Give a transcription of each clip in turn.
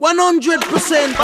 100%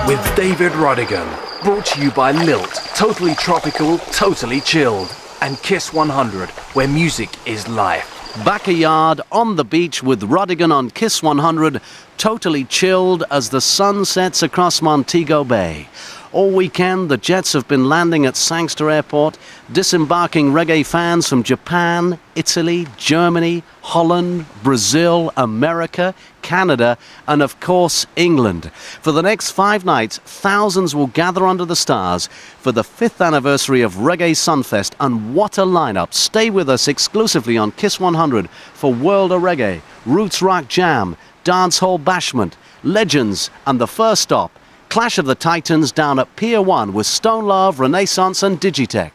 With David Rodigan. Brought to you by Lilt. Totally tropical, totally chilled. And Kiss 100, where music is life. Backyard on the beach with Rodigan on Kiss 100. Totally chilled as the sun sets across Montego Bay. All weekend, the jets have been landing at Sangster Airport, disembarking reggae fans from Japan, Italy, Germany, Holland, Brazil, America, Canada, and of course, England. For the next 5 nights, thousands will gather under the stars for the 5th anniversary of Reggae Sunfest, and what a lineup. Stay with us exclusively on Kiss 100 for World of Reggae, Roots Rock Jam, Dancehall Bashment, Legends, and the first stop, Clash of the Titans down at Pier 1 with Stone Love, Renaissance and Digitech.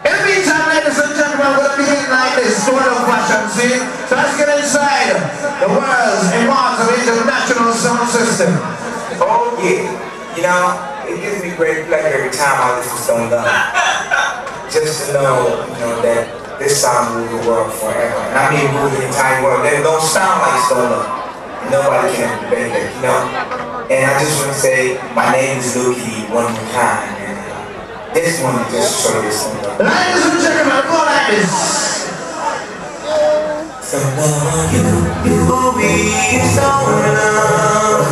In the meantime, ladies and gentlemen, we're going to be hitting like this, sort of fashion, see? So let's get inside the world's immortal international sound system. Oh yeah, you know, it gives me great pleasure every time I listen to Stone Love. Just to know, you know, that this song will rule the world forever. And I mean rule the entire world. They don't sound like Stone Love. Nobody can debate it, you know? And I just want to say, my name is Lil Key one more time, and this one is just show this one. Ladies and gentlemen, go like this. So love you will be so love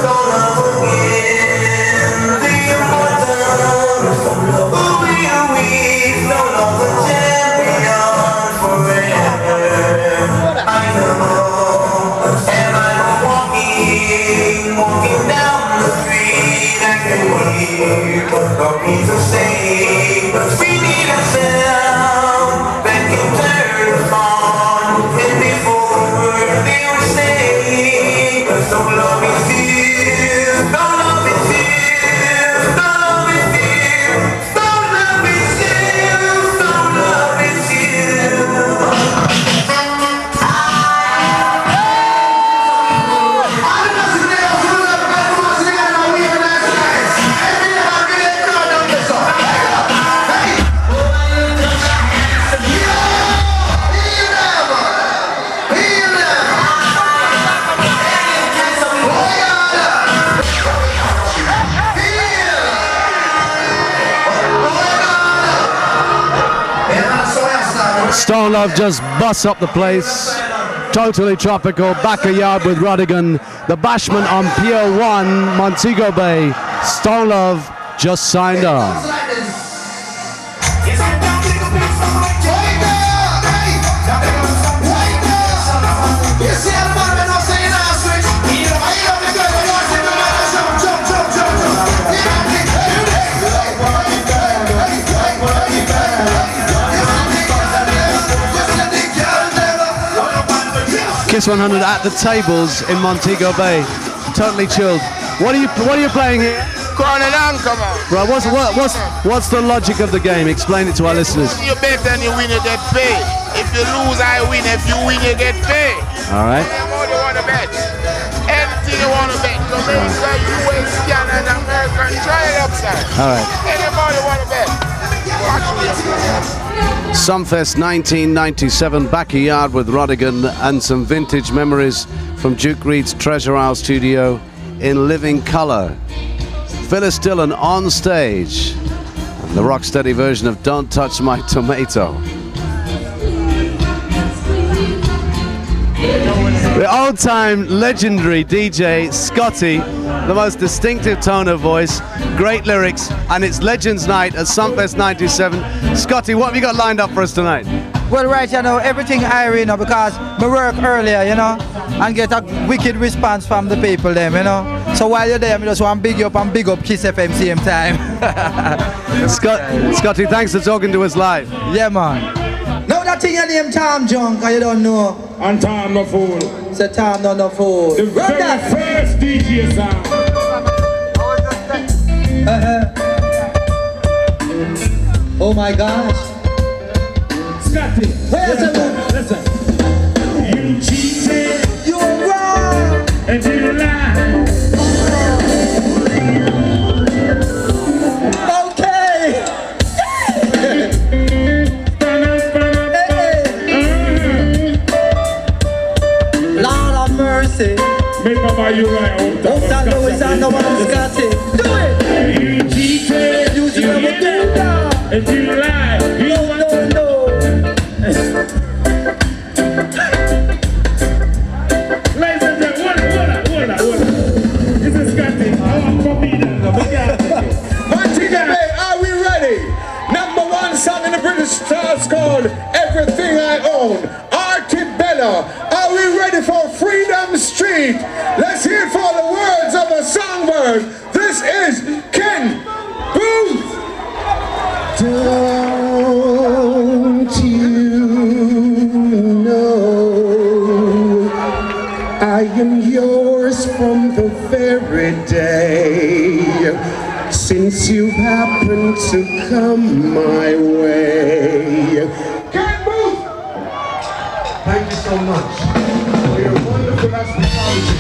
again. The immortal, we no longer champion forever. I know, and I'm walking down the street, I can hear the people say, but we need a sound that can turn us on, and before the word they will say, so love is here, so love is here, so love is here, so love is here, so love is here. Stone Love just busts up the place. Totally tropical, Backyard with Rodigan. The Bashment on Pier 1, Montego Bay. Stone Love just signed on. Kiss 100 at the tables in Montego Bay, totally chilled. What are you playing here? Corner down, come on. Right, what's the logic of the game? Explain it to our listeners. You bet and you win, you get paid. If you lose, I win. If you win, you get paid. All right. What do you want to bet? Anything you want to bet. Jamaica, US, Canada, America, try it upside. All right. Anybody want to bet? Watch me. Sunfest 1997, Backyard with Rodigan, and some vintage memories from Duke Reed's Treasure Isle studio in living color. Phyllis Dillon on stage, and the rocksteady version of Don't Touch My Tomato. The old-time legendary DJ Scotty, the most distinctive tone of voice, great lyrics, and it's Legends Night at Sunfest 97. Scotty, what have you got lined up for us tonight? Well, right, you know, everything I you know, because I work earlier, you know, and get a wicked response from the people, them, you know. So while you're there, I just want to big you up and big up Kiss FM same time. Scotty, thanks for talking to us live. Yeah, man. Now that thing your name Tom Junk, you don't know. And Tom no fool. Say Tom no fool. The very first DJ sound. Oh my gosh. Scotty, listen. You cheated. You were wrong. And you lied. Okay. Lord of mercy. Make Papa you Uptown Louis and the one Scotty. Do it! You cheated, you never do that. If you lie, no. Ladies and gentlemen, this is Scotty. I want to be there. Montego Bay, are we ready? Number one song in the British charts called Everything I Own. Bella, are we ready for Freedom Street? Let's hear it for the words of a songbird. This is Ken Booth. Don't you know I am yours from the very day since you happened to come my way. Ken Booth! Thank you so much for your wonderful hospitality.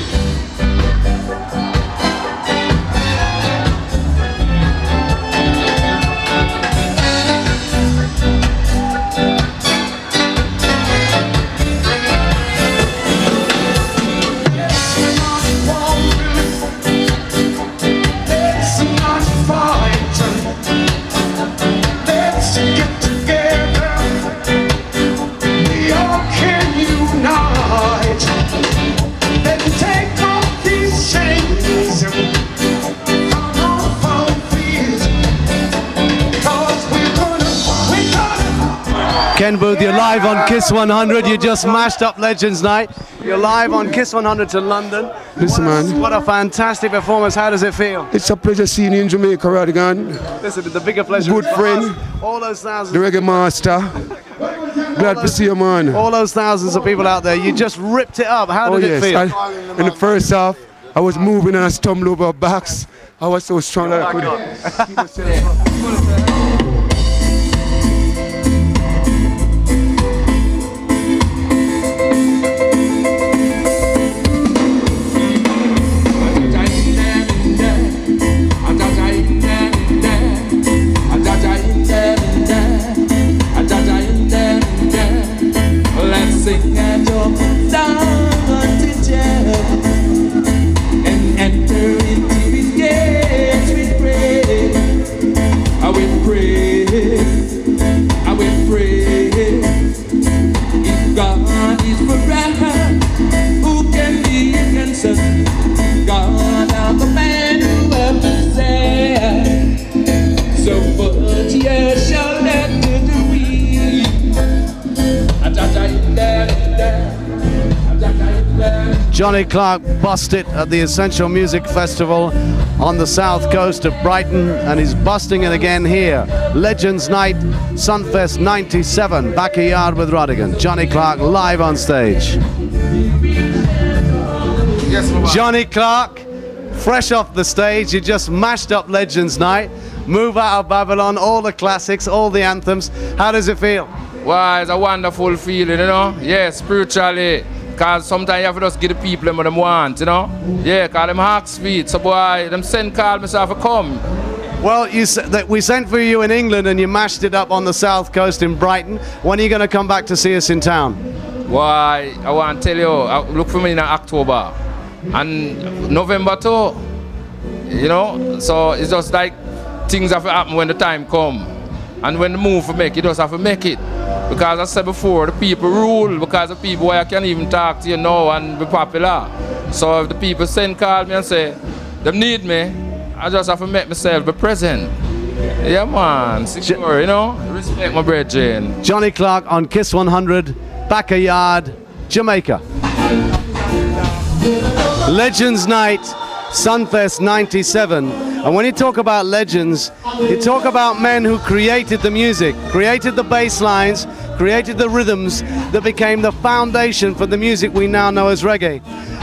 Ken Booth, you're live on Kiss 100. You just mashed up Legends Night. You're live on Kiss 100 to London. Listen, man. What a fantastic performance. How does it feel? It's a pleasure seeing you in Jamaica, Rodigan. Listen, the bigger pleasure. Good friend. Us, all those thousands. The reggae master. Glad to see you, man. All those thousands of people out there. You just ripped it up. How did it feel? In the first half, I was moving and I stumbled over backs. I was so strong that I couldn't keep myself. Sing and jump down to jail and enter into his gates with praise. I will pray, I will pray. If God is for us, who can be against us? God, I'm the man who understands. So put your shoulder to the wheel. Johnny Clark busted at the Essential Music Festival on the south coast of Brighton, and he's busting it again here. Legends Night, Sunfest 97, Backyard with Rodigan. Johnny Clark live on stage. Yes, Johnny Clark, fresh off the stage, you just mashed up Legends Night. Move Out of Babylon, all the classics, all the anthems. How does it feel? Wow, it's a wonderful feeling, you know? Yeah, spiritually. Because sometimes you have to just give the people what they want, you know? Yeah, because them hearts feet. So boy, them send call myself to come. Well, you said that we sent for you in England and you mashed it up on the south coast in Brighton. When are you going to come back to see us in town? Why, I want to tell you, look for me in October. And November too. You know? So it's just like things have to happen when the time comes. And when the move to make it, you just have to make it. Because I said before, the people rule, because the people where I can even talk to you now and be popular. So if the people call me and say, they need me, I just have to make myself be present. Yeah, man, secure, you know? Respect my brethren. Johnny Clark on Kiss 100, Backyard, Jamaica. Legends Night, Sunfest 97. And when you talk about legends, you talk about men who created the music, created the bass lines, created the rhythms that became the foundation for the music we now know as reggae.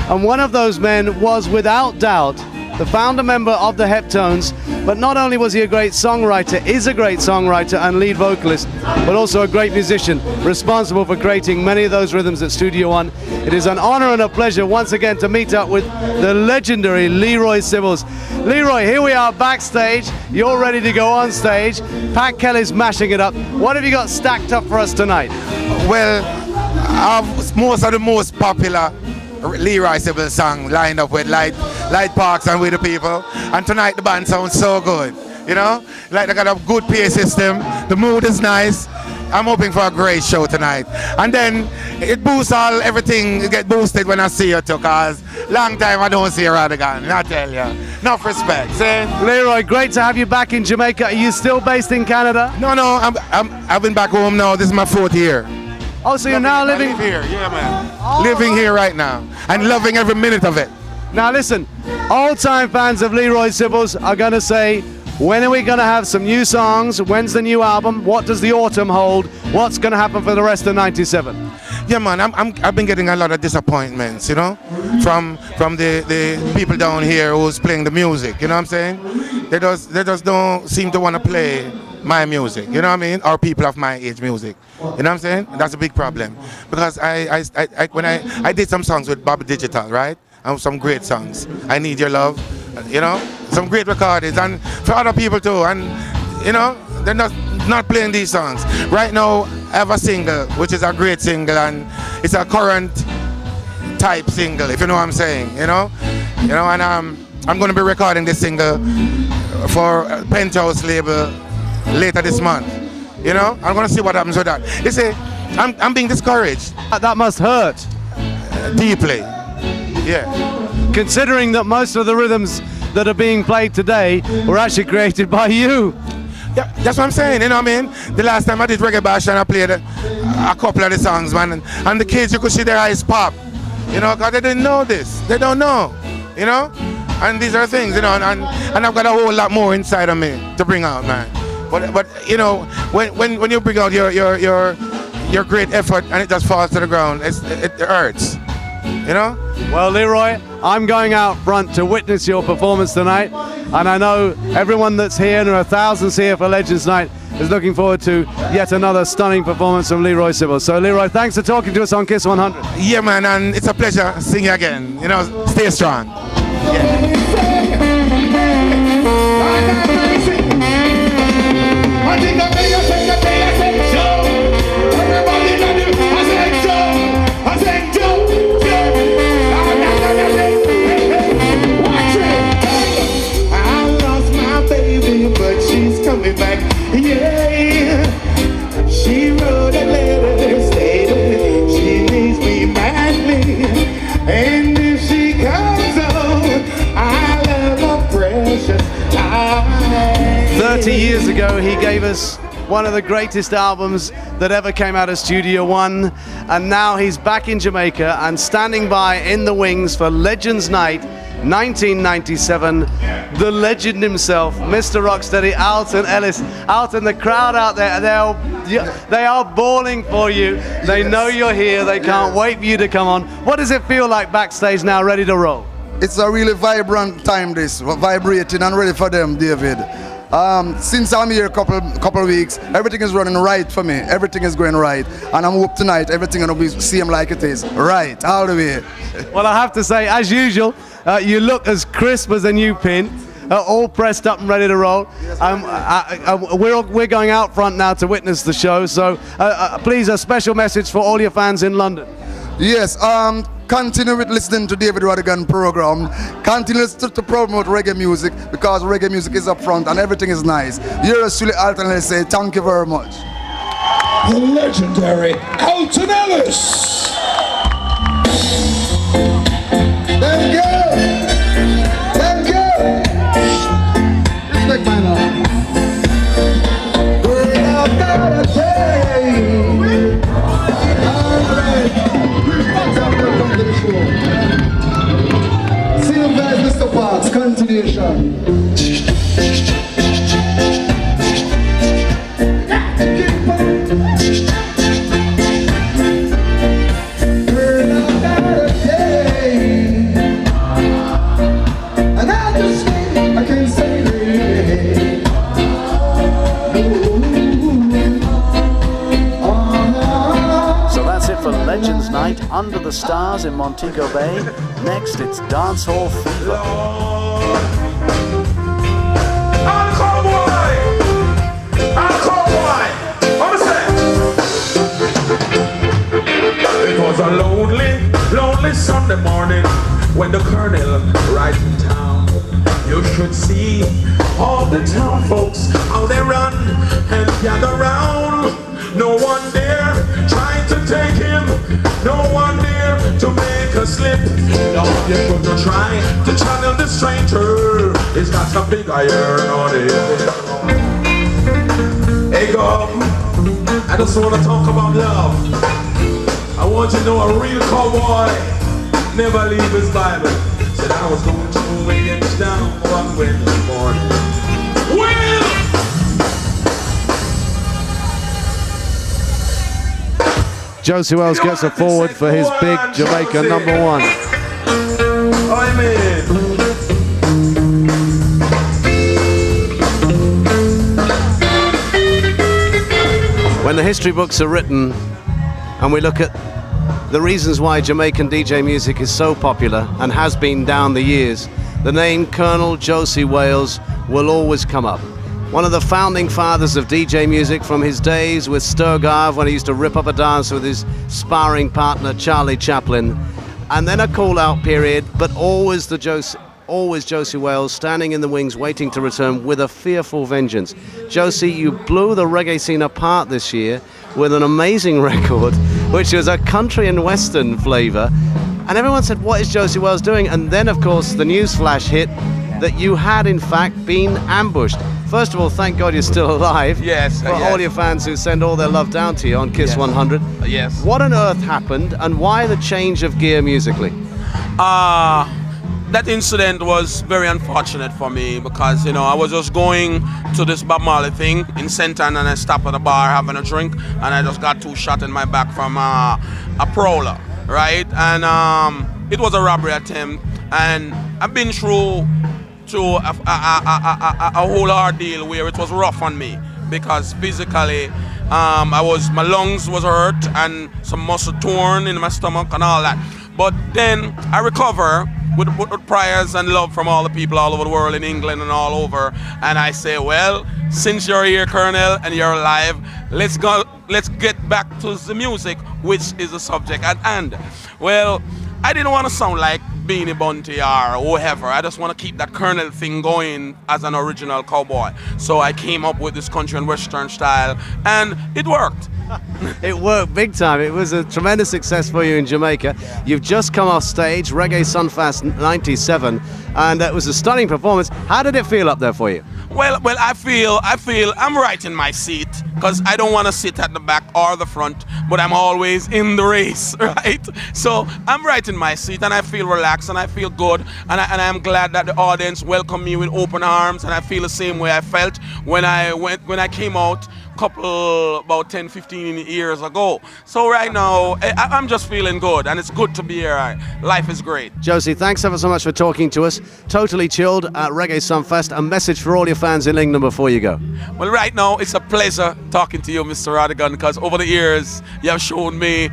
And one of those men was, without doubt, the founder member of the Heptones, but not only was he a great songwriter, is a great songwriter and lead vocalist, but also a great musician, responsible for creating many of those rhythms at Studio One. It is an honor and a pleasure once again to meet up with the legendary Leroy Sibbles. Leroy, here we are backstage. You're ready to go on stage. Pat Kelly's mashing it up. What have you got stacked up for us tonight? Well, most of the most popular Leroy Sybil's song lined up with Light Parks and with the people. And tonight the band sounds so good. You know, like they got a good PA system. The mood is nice. I'm hoping for a great show tonight. And then it boosts everything. It get boosted when I see you too, cause long time I don't see Rodigan. I tell you, enough respect. See? Leroy, great to have you back in Jamaica. Are you still based in Canada? No, I've been back home now. This is my 4th year. Oh, so you're now living here? Yeah, man. Living here right now and loving every minute of it. Now listen, old-time fans of Leroy Sybils are going to say, when are we going to have some new songs? When's the new album? What does the autumn hold? What's going to happen for the rest of '97? Yeah, man, I've been getting a lot of disappointments, you know, from the people down here who's playing the music. You know what I'm saying? They just don't seem to want to play my music. You know what I mean? Or people of my age music. You know what I'm saying? That's a big problem because when I did some songs with Bob Digital, right? And some great songs. I Need Your Love. You know, some great recordings, and for other people too, and you know, they're not playing these songs. Right now, I have a single, which is a great single, and it's a current type single, if you know what I'm saying, you know, and I'm going to be recording this single for Penthouse label later this month, you know. I'm going to see what happens with that. You see, I'm being discouraged. That must hurt. Deeply, yeah. Considering that most of the rhythms that are being played today were actually created by you. Yeah, that's what I'm saying, you know what I mean? The last time I did Reggae Bash and I played a couple of the songs, man, and the kids, you could see their eyes pop, you know, because they didn't know this. They don't know, you know? And these are things, you know, and I've got a whole lot more inside of me to bring out, man. But you know, when you bring out your great effort and it just falls to the ground, it hurts, you know? Well, Leroy, I'm going out front to witness your performance tonight, and I know everyone that's here, and there are thousands here for Legends Night, is looking forward to yet another stunning performance from Leroy Sybils. So, Leroy, thanks for talking to us on Kiss 100. Yeah, man, and it's a pleasure seeing you again. You know, stay strong. Yeah. Coming back, yeah. She wrote a letter stating she needs me badly, and if she comes on, I love her precious life. 30 years ago, he gave us one of the greatest albums that ever came out of Studio One, and now he's back in Jamaica and standing by in the wings for Legends Night 1997, the legend himself, Mr. Rocksteady, Alton Ellis. Alton, the crowd out there, they are bawling for you. They know you're here. They can't wait for you to come on. What does it feel like backstage now, ready to roll? It's a really vibrant time, this, vibrating and ready for them, David. Since I'm here a couple of weeks, everything is running right for me. Everything is going right, and I'm hope tonight everything gonna be same like it is, right, all the way. Well, I have to say, as usual, you look as crisp as a new pin, all pressed up and ready to roll. We're going out front now to witness the show, so please, a special message for all your fans in London. Yes, continue with listening to David Rodigan program. Continue to promote reggae music, because reggae music is up front and everything is nice. Yours truly, Alton Ellis, say thank you very much. The legendary Alton Ellis. Thank you. Thank you. Respect my love. Girl, I've got a day. See you guys, Mr. Parks. Continuation. Legends Night under the stars in Montego Bay. Next, it's Dancehall Fever. Encore boy! Encore boy! Understand? It was a lonely, lonely Sunday. Sunday morning when the colonel rides in town. You should see all the town folks, how they run and gather round. No one there trying to take him, no one there to make a slip. Don't you put to try to channel the stranger, he's got a big iron on his head. Hey God, I just want to talk about love. I want you to know a real cowboy never leave his Bible. Said I was going to against down one Wednesday morning. Well, Josie Wells gets a forward for his big Jamaica #1. Amen. When the history books are written and we look at the reasons why Jamaican DJ music is so popular and has been down the years, the name Colonel Josie Wales will always come up. One of the founding fathers of DJ music from his days with Sturgarve when he used to rip up a dance with his sparring partner Charlie Chaplin. And then a call-out period, but always Josie Wales standing in the wings waiting to return with a fearful vengeance. Josie, you blew the reggae scene apart this year with an amazing record, which was a country and western flavour. And everyone said, what is Josie Wells doing? And then, of course, the news flash hit that you had, in fact, been ambushed. First of all, thank God you're still alive. Yes. For all your fans who send all their love down to you on Kiss 100. Yes. What on earth happened, and why the change of gear musically? That incident was very unfortunate for me because, you know, I was just going to this Bob Marley thing in St. Ann and I stopped at a bar having a drink and I just got 2 shots in my back from a prowler, right? And it was a robbery attempt, and I've been through to a whole ordeal where it was rough on me because physically my lungs was hurt and some muscle torn in my stomach and all that. But then I recover with prayers and love from all the people all over the world, in England and all over. And I say, well, since you're here, Colonel, and you're alive, let's get back to the music, which is the subject at hand. Well, I didn't want to sound like Beanie Bunty or whoever. I just want to keep that Colonel thing going as an original cowboy. So I came up with this country and western style, and it worked. It worked big time. It was a tremendous success for you in Jamaica. You've just come off stage, Reggae Sunfest 97, and it was a stunning performance. How did it feel up there for you? Well, I feel I'm right in my seat because I don't want to sit at the back or the front, but I'm always in the race, right? So I'm right in my seat and I feel relaxed and I feel good, and I'm glad that the audience welcomed me with open arms, and I feel the same way I felt when I came out about 10-15 years ago. So right now I'm just feeling good, and it's good to be here. Life is great. Josie, thanks ever so much for talking to us. Totally chilled at Reggae Sunfest. A message for all your fans in England before you go. Well, right now it's a pleasure talking to you, Mr. Rodigan, because over the years you have shown me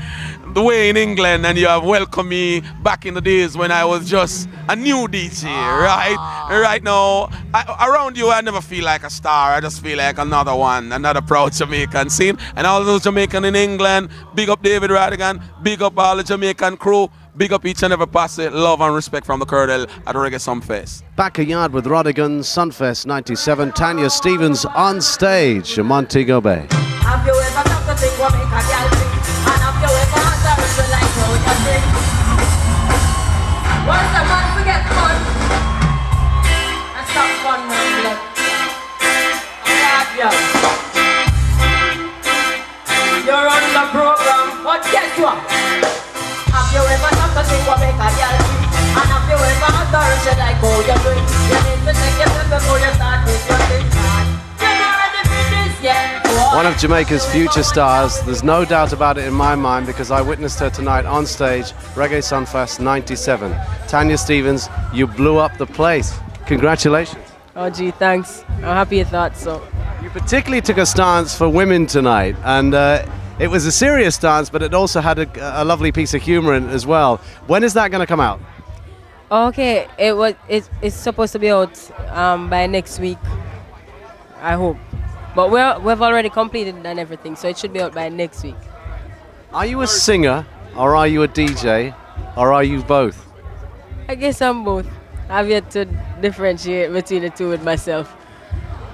the way in England, and you have welcomed me back in the days when I was just a new DJ, right? And right now, around you, I never feel like a star. I just feel like another one, another proud Jamaican scene. And all those Jamaican in England, big up David Rodigan, big up all the Jamaican crew, big up each and every posse, love and respect from the Colonel at Reggae Sunfest. Backyard with Rodigan, Sunfest 97, Tanya Stevens on stage in Montego Bay. Have you ever stopped to think what make a girl think? And have you ever answered if you like how you sing? Once a man forget fun, and stop fun when you left. You're on the program, but guess what? Have you ever stopped to think what make a girl think? And have you ever answered if you like how you doing? You need to take yourself before you start with your thing. You're not ready for this yet. One of Jamaica's future stars, there's no doubt about it in my mind because I witnessed her tonight on stage, Reggae Sunfest 97. Tanya Stevens, you blew up the place. Congratulations. Oh gee, thanks. I'm happy you thought so. You particularly took a stance for women tonight, and it was a serious stance, but it also had a lovely piece of humor in it as well. When is that going to come out? Okay, it's supposed to be out by next week, I hope. But we've already completed and everything, so it should be out by next week. Are you a singer or are you a DJ? Or are you both? I guess I'm both. I've yet to differentiate between the two with myself.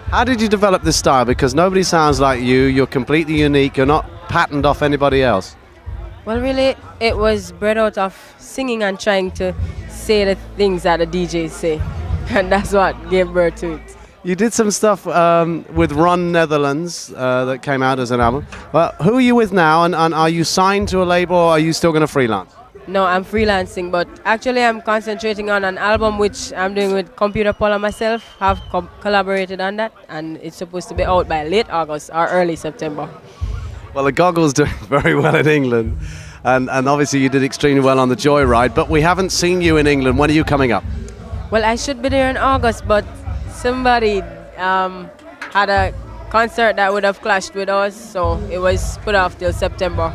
How did you develop this style? Because nobody sounds like you. You're completely unique. You're not patterned off anybody else. Well, really, it was bred out of singing and trying to say the things that the DJs say. And that's what gave birth to it. You did some stuff with Ron Netherlands that came out as an album. Well, who are you with now? And are you signed to a label or are you still going to freelance? No, I'm freelancing, but actually I'm concentrating on an album which I'm doing with Computer Paul and myself. Have collaborated on that, and it's supposed to be out by late August or early September. Well, the Goggle's doing very well in England, and obviously you did extremely well on the Joyride, but we haven't seen you in England. When are you coming up? Well, I should be there in August, but somebody had a concert that would have clashed with us, so it was put off till September.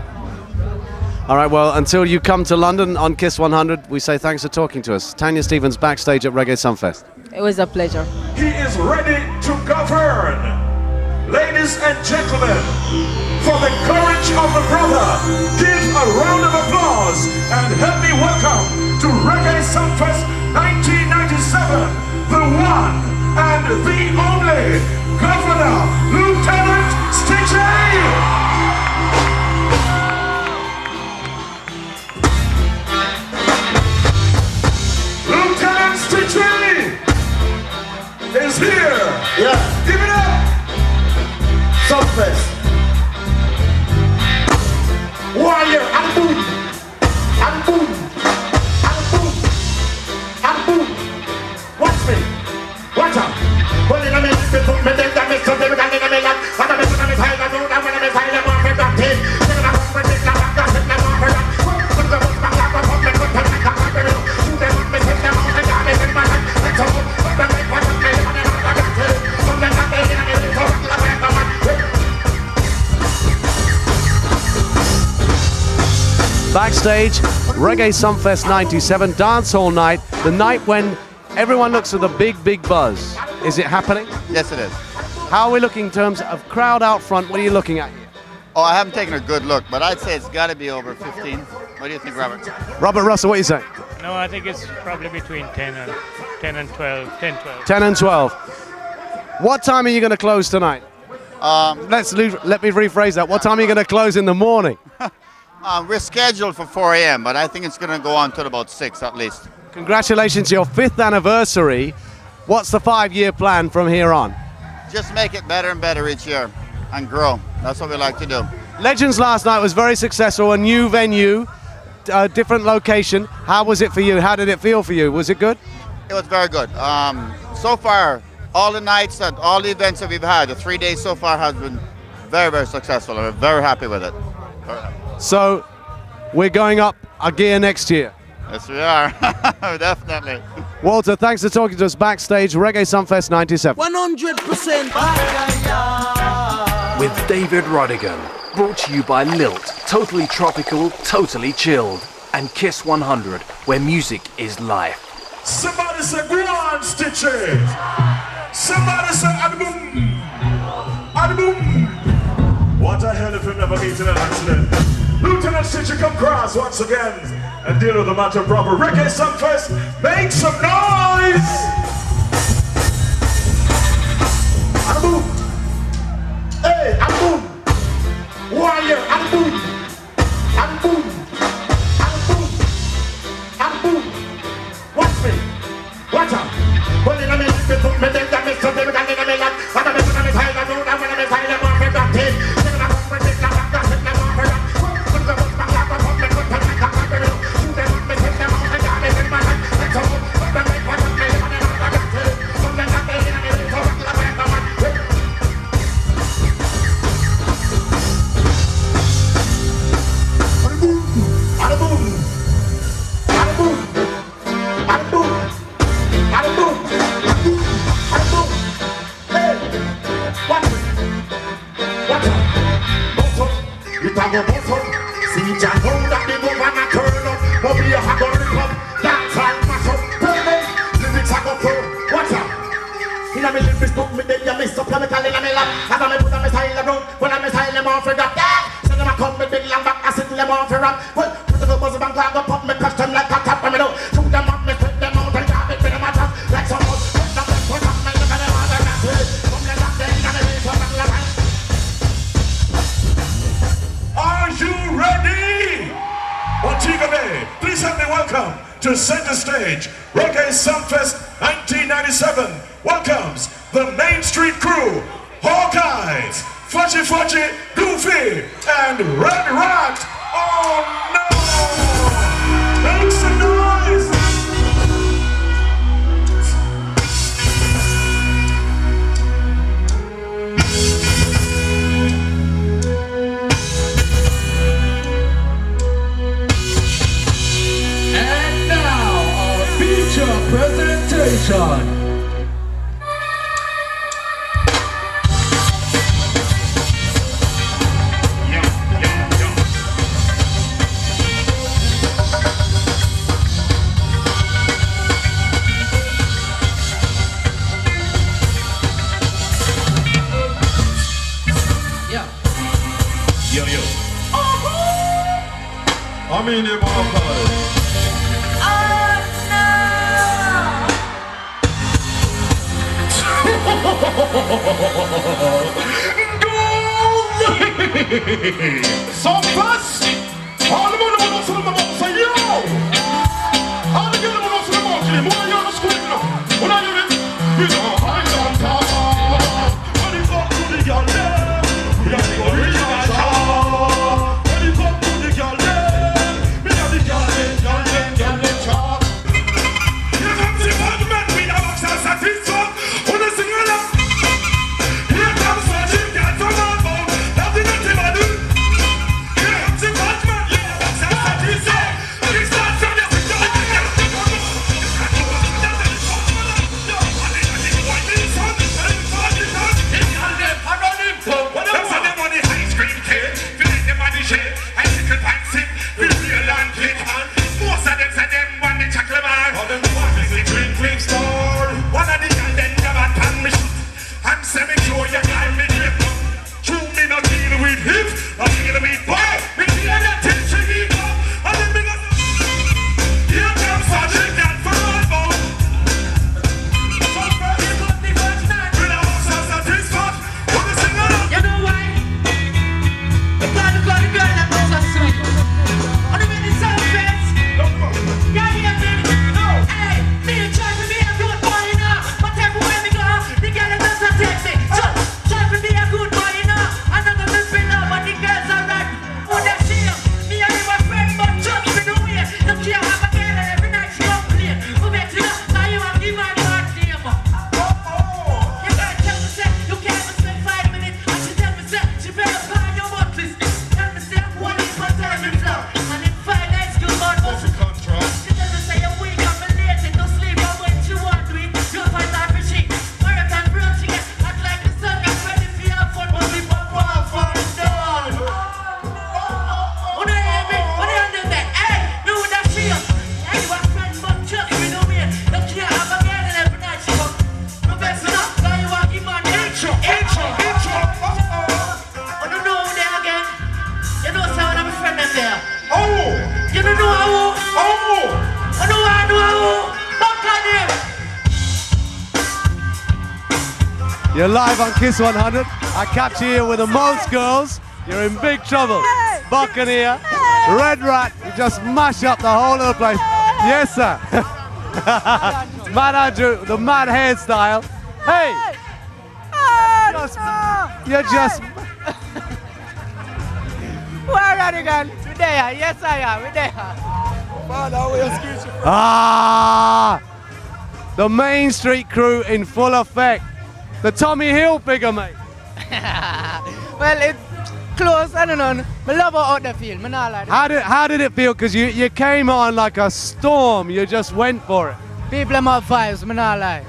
All right, well, until you come to London on Kiss 100, we say thanks for talking to us. Tanya Stephens backstage at Reggae Sunfest. It was a pleasure. He is ready to govern. Ladies and gentlemen, for the courage of the brother, give a round of applause and help me welcome to Reggae Sunfest 1997, the one and the only Governor Lieutenant Stitchie! Lieutenant Stitchie is here! Yeah. Give it up! Sunfest. Warrior and boom. And boom. And boom. And boom. Watch me. Watch out. Well, in a minute, you put me there, that makes something without in a minute. And I'm in a high, I know that when I'm in high, I'm on for that team. Then I'm on for this, I'm on for that, I'm on for that. Put the book back up, I'm on for that, I'm on for that. You them on me, take them on, I got it in my hand. Let's go. Put them in my hand, I'm on for that. Put them back in, I'm in for that. Backstage, Reggae Sunfest 97, dancehall night, the night when everyone looks for the big, big buzz. Is it happening? Yes, it is. How are we looking in terms of crowd out front? What are you looking at here? Oh, I haven't taken a good look, but I'd say it's got to be over 15. What do you think, Robert? Robert Russell, what are you saying? No, I think it's probably between 10 and 12. 10 and 12. What time are you going to close tonight? Let me rephrase that. What time are you going to close in the morning? We're scheduled for 4 a.m., but I think it's going to go on till about 6 at least. Congratulations, your 5th anniversary. What's the 5-year plan from here on? Just make it better and better each year and grow. That's what we like to do. Legends last night was very successful, a new venue, a different location. How was it for you? How did it feel for you? Was it good? It was very good. So far, all the nights and all the events that we've had, the 3 days so far has been very, very successful. We're very happy with it. So, we're going up a gear next year. Yes, we are. Definitely. Walter, thanks for talking to us backstage, Reggae Sunfest 97. 100%. With David Rodigan, brought to you by Lilt, totally tropical, totally chilled, and Kiss 100, where music is life. Somebody say, go on, Stitchie. Somebody say, ad-boom. Ad-boom. What the hell if you never meet in an accident? Lieutenant Stitchie come cross once again and deal with the matter proper. Reggae Sunfest, make some noise! Ad-boom. Hey, ad-boom. Warrior, ad-boom. And-boom. And-boom. And-boom. Watch me. Watch out. Well, in a minute, you put me there, that makes something without in a minute. And I'm in a high, I know that when I'm in high, I'm on for that team. Then I'm on for this, I'm on for that, I'm on for that. Put the book back up, I'm on for that, I'm on for that. You them on me, take them on, I got it in my hand. Let's go. Put them in my hand, I'm on for that team. Put them back in, I'm in for that, I'm on for that. Ad-boom. Ad-boom. Ad-boom. Ad-boom. Ad-boom. Hey, watch it. Watch out. Boss up. You talk about boss up. See John hold up the governor turn up. But we have to rip up. Dance all mash up. Tell them. Lyrics are go through. Watch out. In a me lyrics book me then you miss up. You me call in a me lap. And I me put a me style around. When I me style them off for that. Send them a come me big long back. I sit them off for rap. Well, put the buzz bang cloud up. Pop me crash to stage, Reggae Sumfest 1997 welcomes the Main Street Crew, Hawkeyes, Fudgy Fudgy, Goofy, and Red Rat. Oh no! Make some noise! And now, our feature presentation. I mean, them all So fast! All the money wants to say, yo! All the girls want to say, more you on the screen now. What are you doing? You know, I don't talk. When you talk to the girl, we are the original talk. When you talk to the girl, we are the girl, talk. You come to the man with a box and satisfaction. When you sing along, here comes what you got from our phone. Nothing that you do. Here comes the Batman, yeah, box and satisfaction. It's not from the I'm semi-sure you got me grip. True me not deal with hip. I'm dealing with boy. Me deal that tension he go. And then me go. Here comes Sergeant Cat for all bound. So first you got the first night. With a box of satisfaction. Wanna sing along? You know why? Because you got the girl that knows us sweet. On the minute so fast. Yeah, yeah, baby. No. Hey, me try to be a good boy now. But everywhere we go, the girl that doesn't take me. Try to be a good boy now. I'm not gonna spin up, but the girls are right. Oh, that shit. Me and you are friends, but trust me, no way. Look here, have a girl and every night she don't play. Who makes it up? Now you have given my heart name. You can't tell me, say, you can't even spend 5 minutes. And she tell me, say, she better buy your monthly. Tell me, say, what is my time in love? And in 5 nights, you got what's the contract? She tell me, say, a week, I'm related, no sleep, but when she want to eat, you'll find life for she. American brown chicken, act like the sun, get ready for your fun, but we pop off for the dawn. What do you hear me? What do you do there? Hey, you with that shield. Hey, you are friends, but trust me, no way. Look here, have a girl and every night she come. No best enough, now you are give man intro. I don't know who they again. You know, say when I'm a friend them there. Oh! You don't know how? Oh! I know how? Back on him! You're live on Kiss 100. I capture you with the most girls. You're in big trouble. Buccaneer, Red Rat, you just mash up the whole of the place. Yes, sir. Mad Andrew, the mad hairstyle. Hey! You're just... Where are you going? We're there. Yes, I am. We're there. Ah! The Main Street Crew in full effect. The Tommy Hill figure, mate. Well, it's close. I don't know. I love out the field. I not like How did it feel? Because you came on like a storm. You just went for it. People have vibes. I not lie.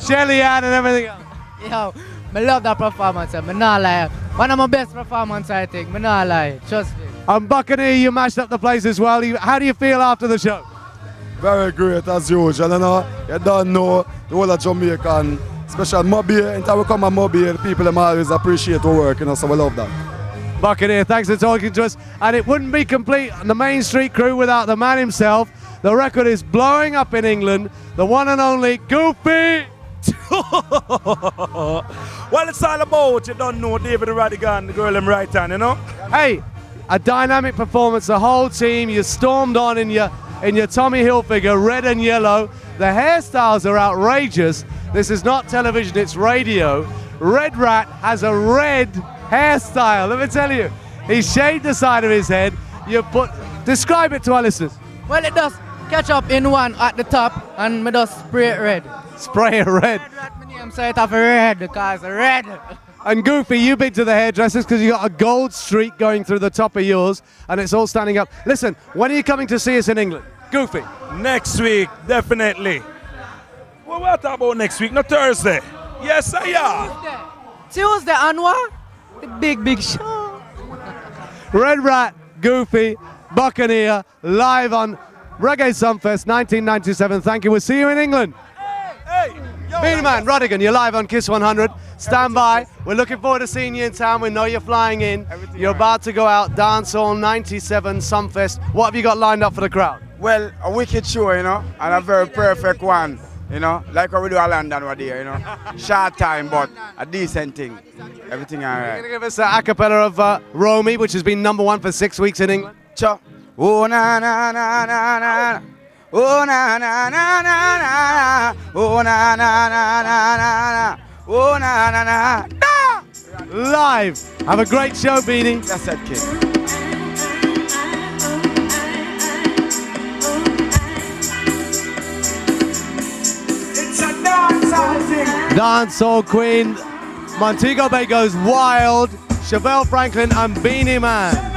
Shelly Ann and everything else. Yo, I love that performance. I not lie. One of my best performances, I think. I not lie. Trust me. And Buccaneer, you mashed up the place as well. How do you feel after the show? Very great as usual, you know. You don't know the whole of Jamaican, especially Mobile. Until we come to Mobile, the people them always appreciate our work, you know, so we love that. Buccaneer, thanks for talking to us. And it wouldn't be complete on the Main Street Crew without the man himself. The record is blowing up in England. The one and only Goofy. Well, it's all about, you don't know, David Rodigan, the girl in right hand, you know? Hey, a dynamic performance, the whole team, you stormed on and you in your Tommy Hilfiger, red and yellow. The hairstyles are outrageous. This is not television, it's radio. Red Rat has a red hairstyle, let me tell you. He shaved the side of his head. Describe it to our listeners. Well, it does catch up in one at the top, and me does spray it red. Spray it red. I'm saying it off red because red. And Goofy, you've been to the hairdressers because you got a gold streak going through the top of yours, and it's all standing up. Listen, when are you coming to see us in England? Goofy. Next week, definitely. Well, what about next week? No, Thursday. Yes, I am. Tuesday, Anwar. The big show. Red Rat, Goofy, Buccaneer, live on Reggae Sunfest 1997. Thank you. We'll see you in England. Beanie Man, Rodigan, you're live on Kiss 100. Stand by. We're looking forward to seeing you in town. We know you're flying in. You're about to go out, Dancehall 97 Sunfest. What have you got lined up for the crowd? Well, a wicked show, you know, and a very perfect one, you know, like how we do a London over there, you know. Short time, but a decent thing. Everything all right. You're going to give us an a cappella of Romy, which has been #1 for 6 weeks in England? Sure. Oh, na, na, na, na, na. Oh, na, na, na, na, na. Oh, na, na, na, na, na. Oh, na, na, na, na. Live. Have a great show, Beanie. That's that, kid. Dancehall Queen, Montego Bay goes wild, Chevelle Franklin and Beanie Man.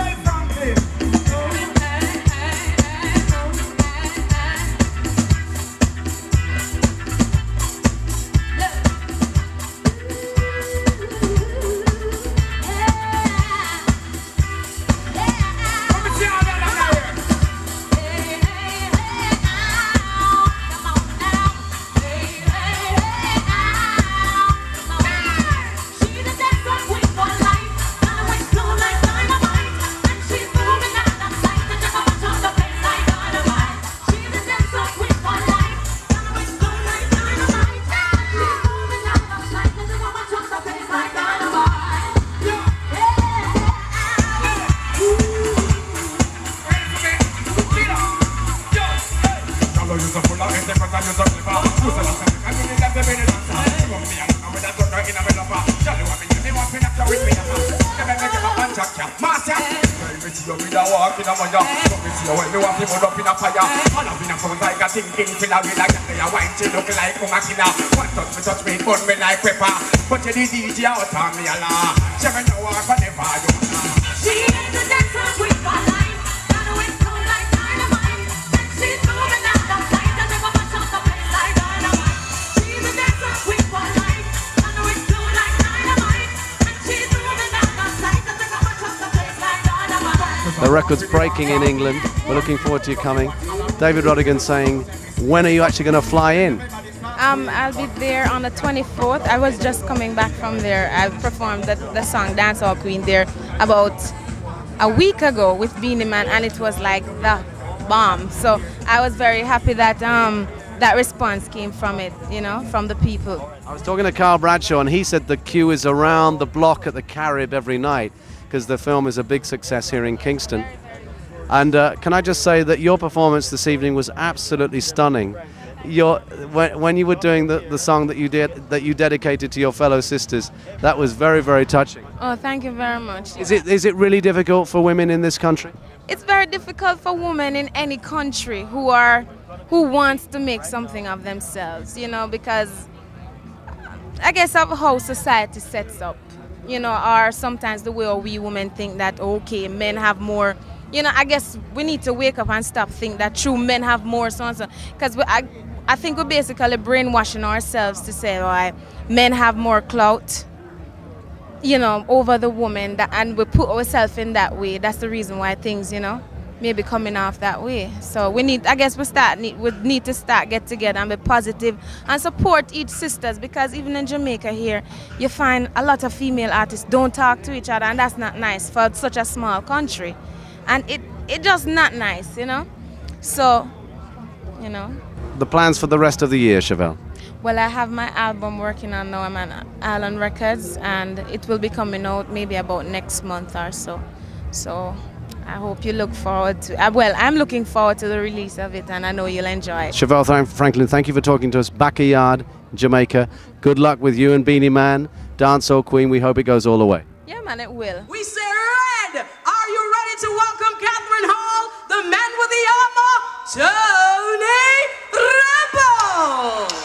But you the DJ out on me a la. She me know what whenever you wanna. She is the dancer with one line. Gotta wait so like dynamite. And she's moving out of sight. And never much on the place like dynamite. She's the dancer with one line. Gotta wait so like dynamite. And she's moving out of sight. And never much on the place like dynamite. The record's breaking in England. We're looking forward to you coming. David Rodigan saying, when are you actually going to fly in? I'll be there on the 24th. I was just coming back from there. I performed the song Dancehall Queen there about a week ago with Beanie Man, and it was like the bomb. So I was very happy that that response came from it, you know, from the people. I was talking to Carl Bradshaw, and he said the queue is around the block at the Carib every night because the film is a big success here in Kingston. And can I just say that your performance this evening was absolutely stunning. When you were doing the song that you dedicated to your fellow sisters, that was very, very touching. Oh, thank you very much. Is it really difficult for women in this country? It's very difficult for women in any country who wants to make something of themselves, you know, because I guess of how society sets up, you know, or sometimes the way we women think that, okay, men have more. You know, I guess we need to wake up and stop thinking that true men have more so and so. Because I think we're basically brainwashing ourselves to say, oh, men have more clout, you know, over the woman. And we put ourselves in that way. That's the reason why things, you know, may be coming off that way. So we need, I guess we need to start get together and be positive and support each sisters. Because even in Jamaica here, you find a lot of female artists don't talk to each other. And that's not nice for such a small country. And it just not nice, you know. So, you know. The plans for the rest of the year, Chevelle? Well, I have my album working on now. I'm on Island Records, and it will be coming out maybe about next month or so. So I hope you look forward to. Well, I'm looking forward to the release of it, and I know you'll enjoy it. Chevelle Franklin, thank you for talking to us. Backyard, Jamaica. Good luck with you and Beanie Man, Dancehall Queen. We hope it goes all the way. Yeah, man, it will. We say red. Are you ready to welcome Catherine Hall, the man with the armor, Tony Rebel?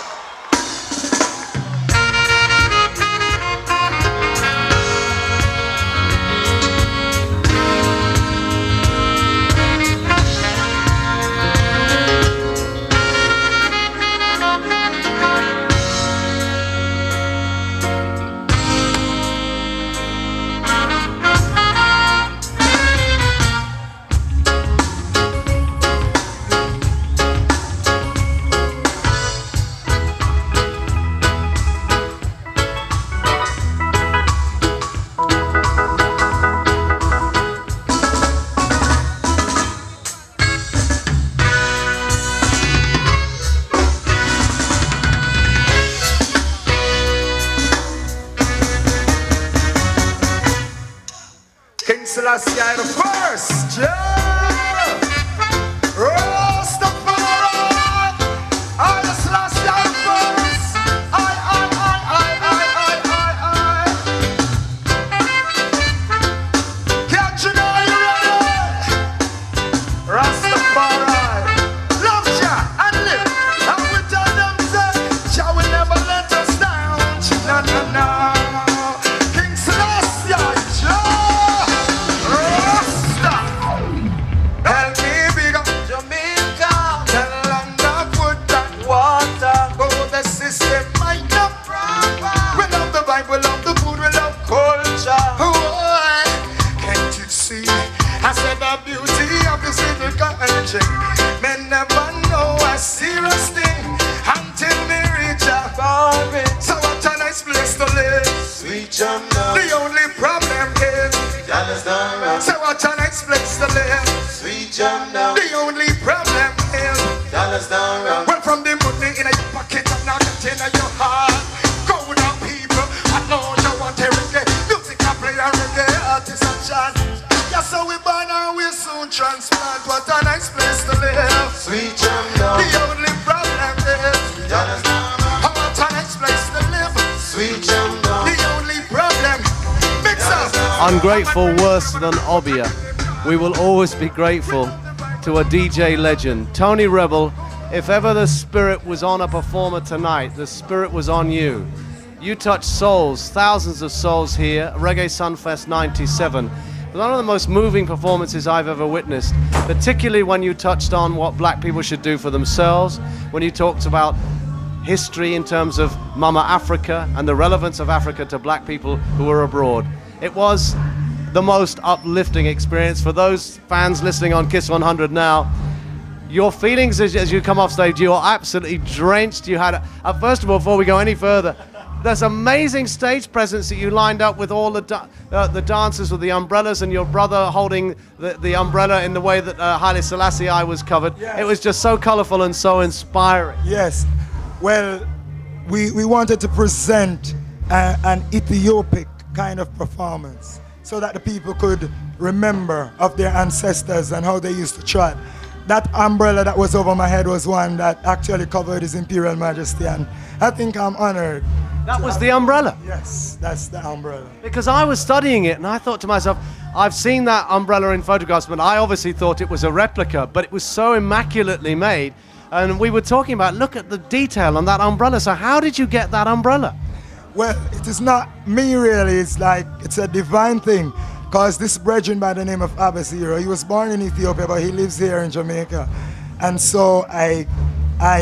Selassie I the first, yeah. Rastafari, I the Selassie I the first. I. Can't you know you ready? Rastafari, love Jah and live. And we tell them say, Jah will never let us down. No. King Selassie, Jah. Help me big up Jamaica. Tell them the food and water. Go the system might not proper. We love the vibe, we love the food, we love culture. Oh, can't you see? I said the beauty of this little country. Men never know a serious thing until me reach a foreign. So what a nice place to live. Sweet Jamaica. The only problem is so what a nice place to live. Sweet Jamaica. The only problem is well, from the money in your pocket and not in your heart. Go down people, I know you want a reggae. Music I play a reggae artist and chant. Yeah, so we born and we soon transplant. What a nice place to live. Sweet Jamaica. The only problem is what a nice place to live. Sweet Jamaica. The only problem. Mix up. Ungrateful worse than Obia. We will always be grateful to a DJ legend. Tony Rebel, if ever the spirit was on a performer tonight, the spirit was on you. You touched souls, thousands of souls here, Reggae Sunfest 97. One of the most moving performances I've ever witnessed, particularly when you touched on what black people should do for themselves, when you talked about history in terms of Mama Africa and the relevance of Africa to black people who are abroad. It was the most uplifting experience. For those fans listening on Kiss 100 now, your feelings as you come off stage, you are absolutely drenched. You had, first of all, before we go any further, there's amazing stage presence that you lined up with all the dancers with the umbrellas and your brother holding the umbrella in the way that Haile Selassie I was covered. Yes. It was just so colorful and so inspiring. Yes. Well, we wanted to present an Ethiopic kind of performance so that the people could remember of their ancestors and how they used to trot. That umbrella that was over my head was one that actually covered His Imperial Majesty, and I think I'm honored. That was the umbrella? Yes, that's the umbrella. Because I was studying it and I thought to myself, I've seen that umbrella in photographs, but I obviously thought it was a replica, but it was so immaculately made. And we were talking about, look at the detail on that umbrella. So how did you get that umbrella? Well, it is not me really, it's like, it's a divine thing. Because this brethren by the name of Abasiro, he was born in Ethiopia, but he lives here in Jamaica. And so I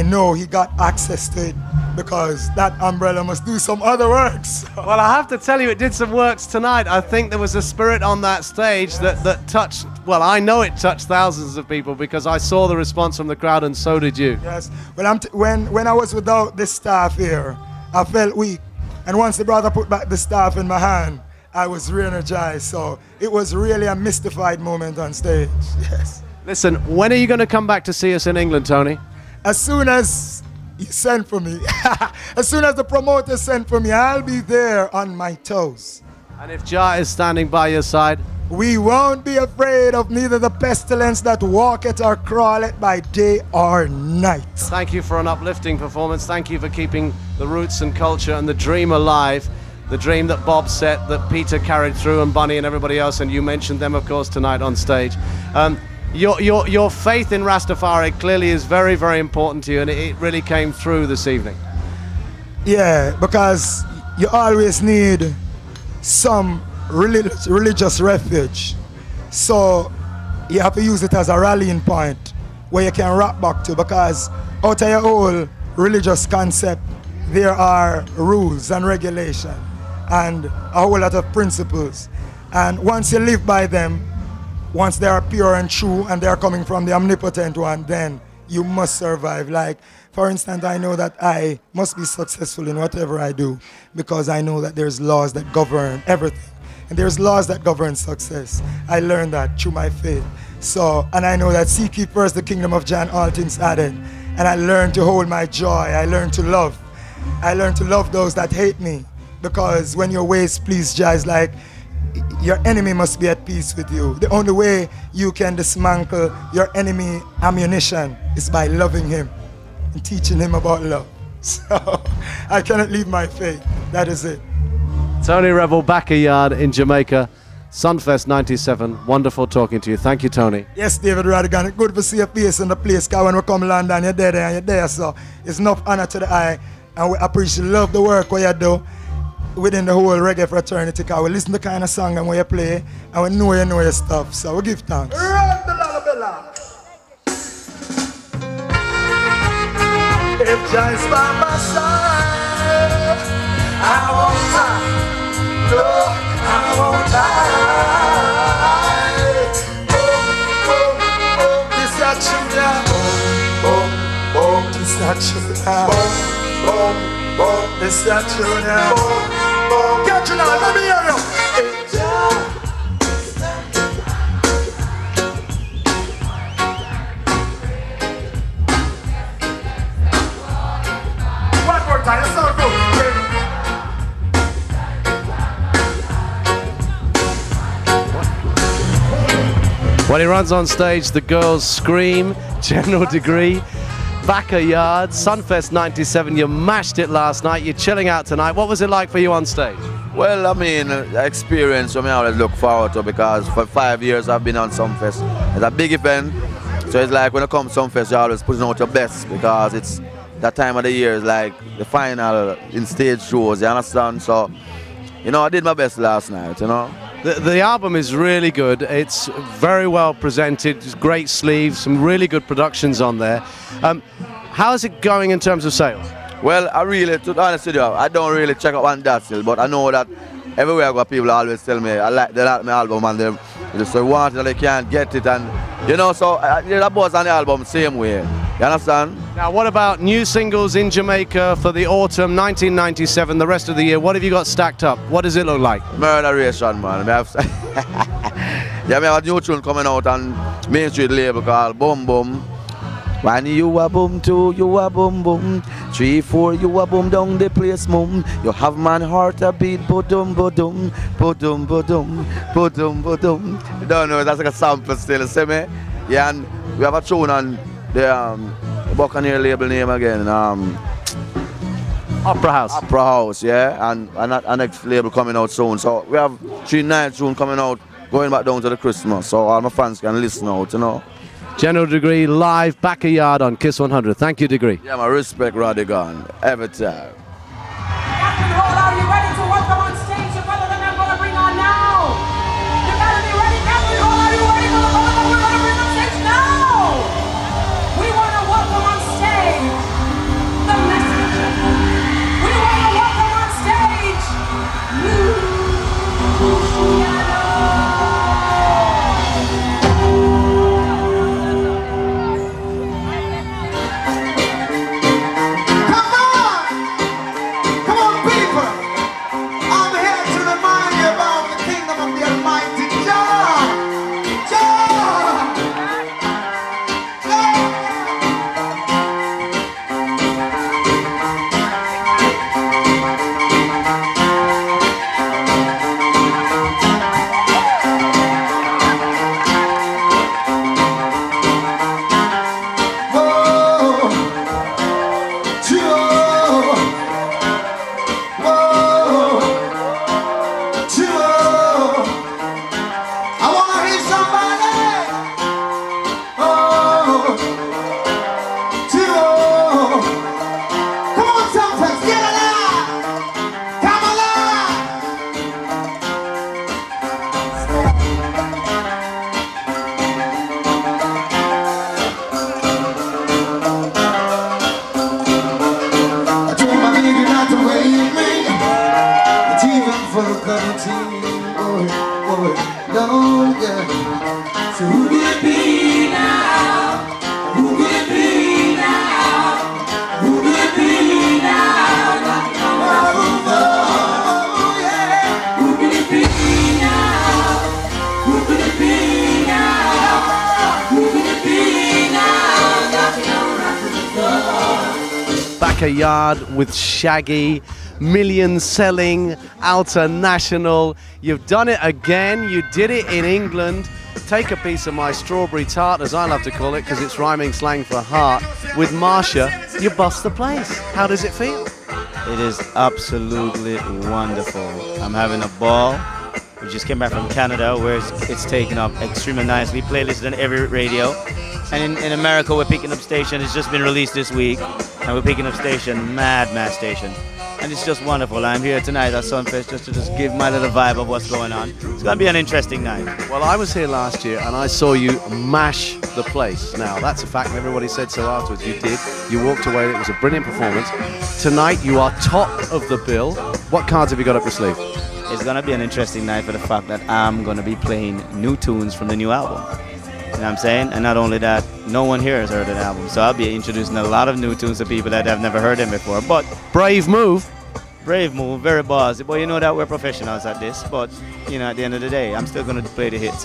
know he got access to it because that umbrella must do some other works. Well, I have to tell you, it did some works tonight. I think there was a spirit on that stage that touched, well, I know it touched thousands of people because I saw the response from the crowd and so did you. Yes, but when I was without this staff here, I felt weak. And once the brother put back the staff in my hand, I was re-energized. So it was really a mystified moment on stage, yes. Listen, when are you going to come back to see us in England, Tony? As soon as you send for me, as soon as the promoter sent for me, I'll be there on my toes. And if Jah is standing by your side? We won't be afraid of neither the pestilence that walketh or crawleth by day or night. Thank you for an uplifting performance. Thank you for keeping the roots and culture and the dream alive. The dream that Bob set, that Peter carried through, and Bunny and everybody else, and you mentioned them, of course, tonight on stage. Your faith in Rastafari clearly is very, very important to you, and it really came through this evening. Yeah, because you always need some religious refuge. So you have to use it as a rallying point where you can rock back to, because out of your whole religious concept, there are rules and regulations and a whole lot of principles. And once you live by them, once they are pure and true and they are coming from the omnipotent one, then you must survive. Like, for instance, I know that I must be successful in whatever I do because I know that there's laws that govern everything. And there's laws that govern success. I learned that through my faith. So, and I know that seek ye first the kingdom of John, all things added. And I learned to hold my joy. I learned to love. I learned to love those that hate me. Because when your ways please Jah, it's like your enemy must be at peace with you. The only way you can dismantle your enemy ammunition is by loving him and teaching him about love. So I cannot leave my faith. That is it. Tony Rebel, Backyard in Jamaica, Sunfest 97. Wonderful talking to you. Thank you, Tony. Yes, David Rodigan. Good to see your face in the place, because when we come to London, you're there and you're there. So it's enough honor to the eye. And we appreciate, love the work what you do within the whole reggae fraternity, because we listen to the kind of song and when you play, and we know you know your stuff. So we give thanks. Run the lullaby. If Jah is by my side, I won't die. No, I won't die. Boom, boom, boom. This a tune. Boom, boom, boom. This a tune. Boom, boom, boom. This a tune. Boom, boom. Get you now. Let me hear you. One more time. It's so good. When he runs on stage, the girls scream. General Degree, Backyard, Sunfest 97. You mashed it last night. You're chilling out tonight. What was it like for you on stage? Well, I mean, the experience I always look forward to, because for 5 years I've been on Sunfest. It's a big event, so it's like when it comes to Sunfest, you're always putting out your best, because it's that time of the year is like the final in stage shows, you understand? So, you know, I did my best last night, you know. The album is really good. It's very well presented, great sleeves, some really good productions on there. How is it going in terms of sales? Well, I really, to be honest with you, I don't really check up on that still, but I know that everywhere I go, people always tell me they like my album, and they just want it and they can't get it, and you know, so the buzz on the album same way. You understand? Now, what about new singles in Jamaica for the autumn 1997, the rest of the year? What have you got stacked up? What does it look like? Murderation, man. Yeah, we have a new tune coming out on Main Street label called Boom Boom. When you a boom, 2, you a boom boom. 3, 4, you a boom down the place, mum. You have man heart a beat, ba-dum, ba-dum, ba-dum, ba-dum, ba-dum, ba-dum. You don't know, that's like a sample still, see me? Yeah, and we have a tune on the Buccaneer label name again. Opera House. Opera House, yeah, and a next label coming out soon. So we have 3 nights soon coming out, going back down to the Christmas, so all my fans can listen out, you know. General Degree live, Backyard on Kiss 100. Thank you, Degree. Yeah, my respect, Rodigan, every time. Are you ready to welcome on stage your brother that I'm going to bring on now? You gotta be ready, Captain Hall. Are you ready for the brother that we're going to bring on stage now? We want to welcome on stage the messenger. We want to welcome on stage Backyard with Shaggy, million selling, International. You've done it again. You did it in England. Take a piece of my strawberry tart, as I love to call it, because it's rhyming slang for heart. With Marsha, you bust the place. How does it feel? It is absolutely wonderful. I'm having a ball. We just came back from Canada, where it's taken up extremely nicely. Playlisted on every radio. And in America, we're picking up station. It's just been released this week. And we're picking up station, mad station. And it's just wonderful. I'm here tonight at Sunfest just to give my little vibe of what's going on. It's going to be an interesting night. Well, I was here last year and I saw you mash the place. Now, that's a fact, and everybody said so afterwards. You did. You walked away. It was a brilliant performance. Tonight, you are top of the bill. What cards have you got up your sleeve? It's going to be an interesting night for the fact that I'm going to be playing new tunes from the new album. You know what I'm saying? And not only that, no one here has heard an album. So I'll be introducing a lot of new tunes to people that have never heard them before. But brave move. Brave move, very bossy. But you know that we're professionals at this. But, you know, at the end of the day, I'm still going to play the hits.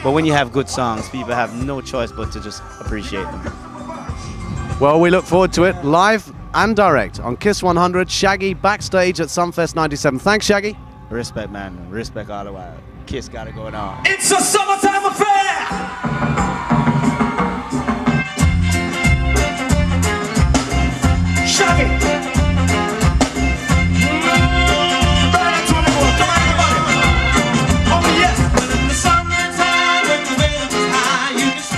But when you have good songs, people have no choice but to just appreciate them. Well, we look forward to it live and direct on Kiss 100. Shaggy backstage at Sunfest 97. Thanks, Shaggy. Respect, man. Respect all the while. Kiss got it going on. It's a summertime affair. Shaggy.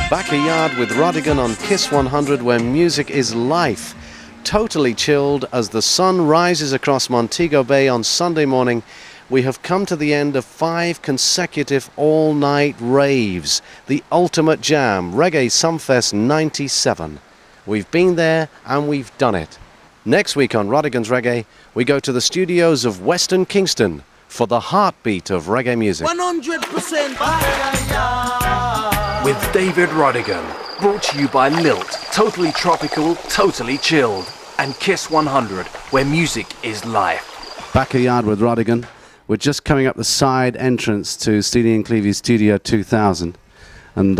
Backyard with Rodigan on Kiss 100, where music is life. Totally chilled as the sun rises across Montego Bay on Sunday morning. We have come to the end of 5 consecutive all-night raves. The ultimate jam, Reggae Sunfest 97. We've been there and we've done it. Next week on Rodigan's Reggae, we go to the studios of Western Kingston for the heartbeat of reggae music. 100% Backyard. With David Rodigan. Brought to you by Lilt. Totally tropical, totally chilled. And Kiss 100, where music is life. Backyard with Rodigan. We're just coming up the side entrance to Steely and Cleavy's Studio 2000. And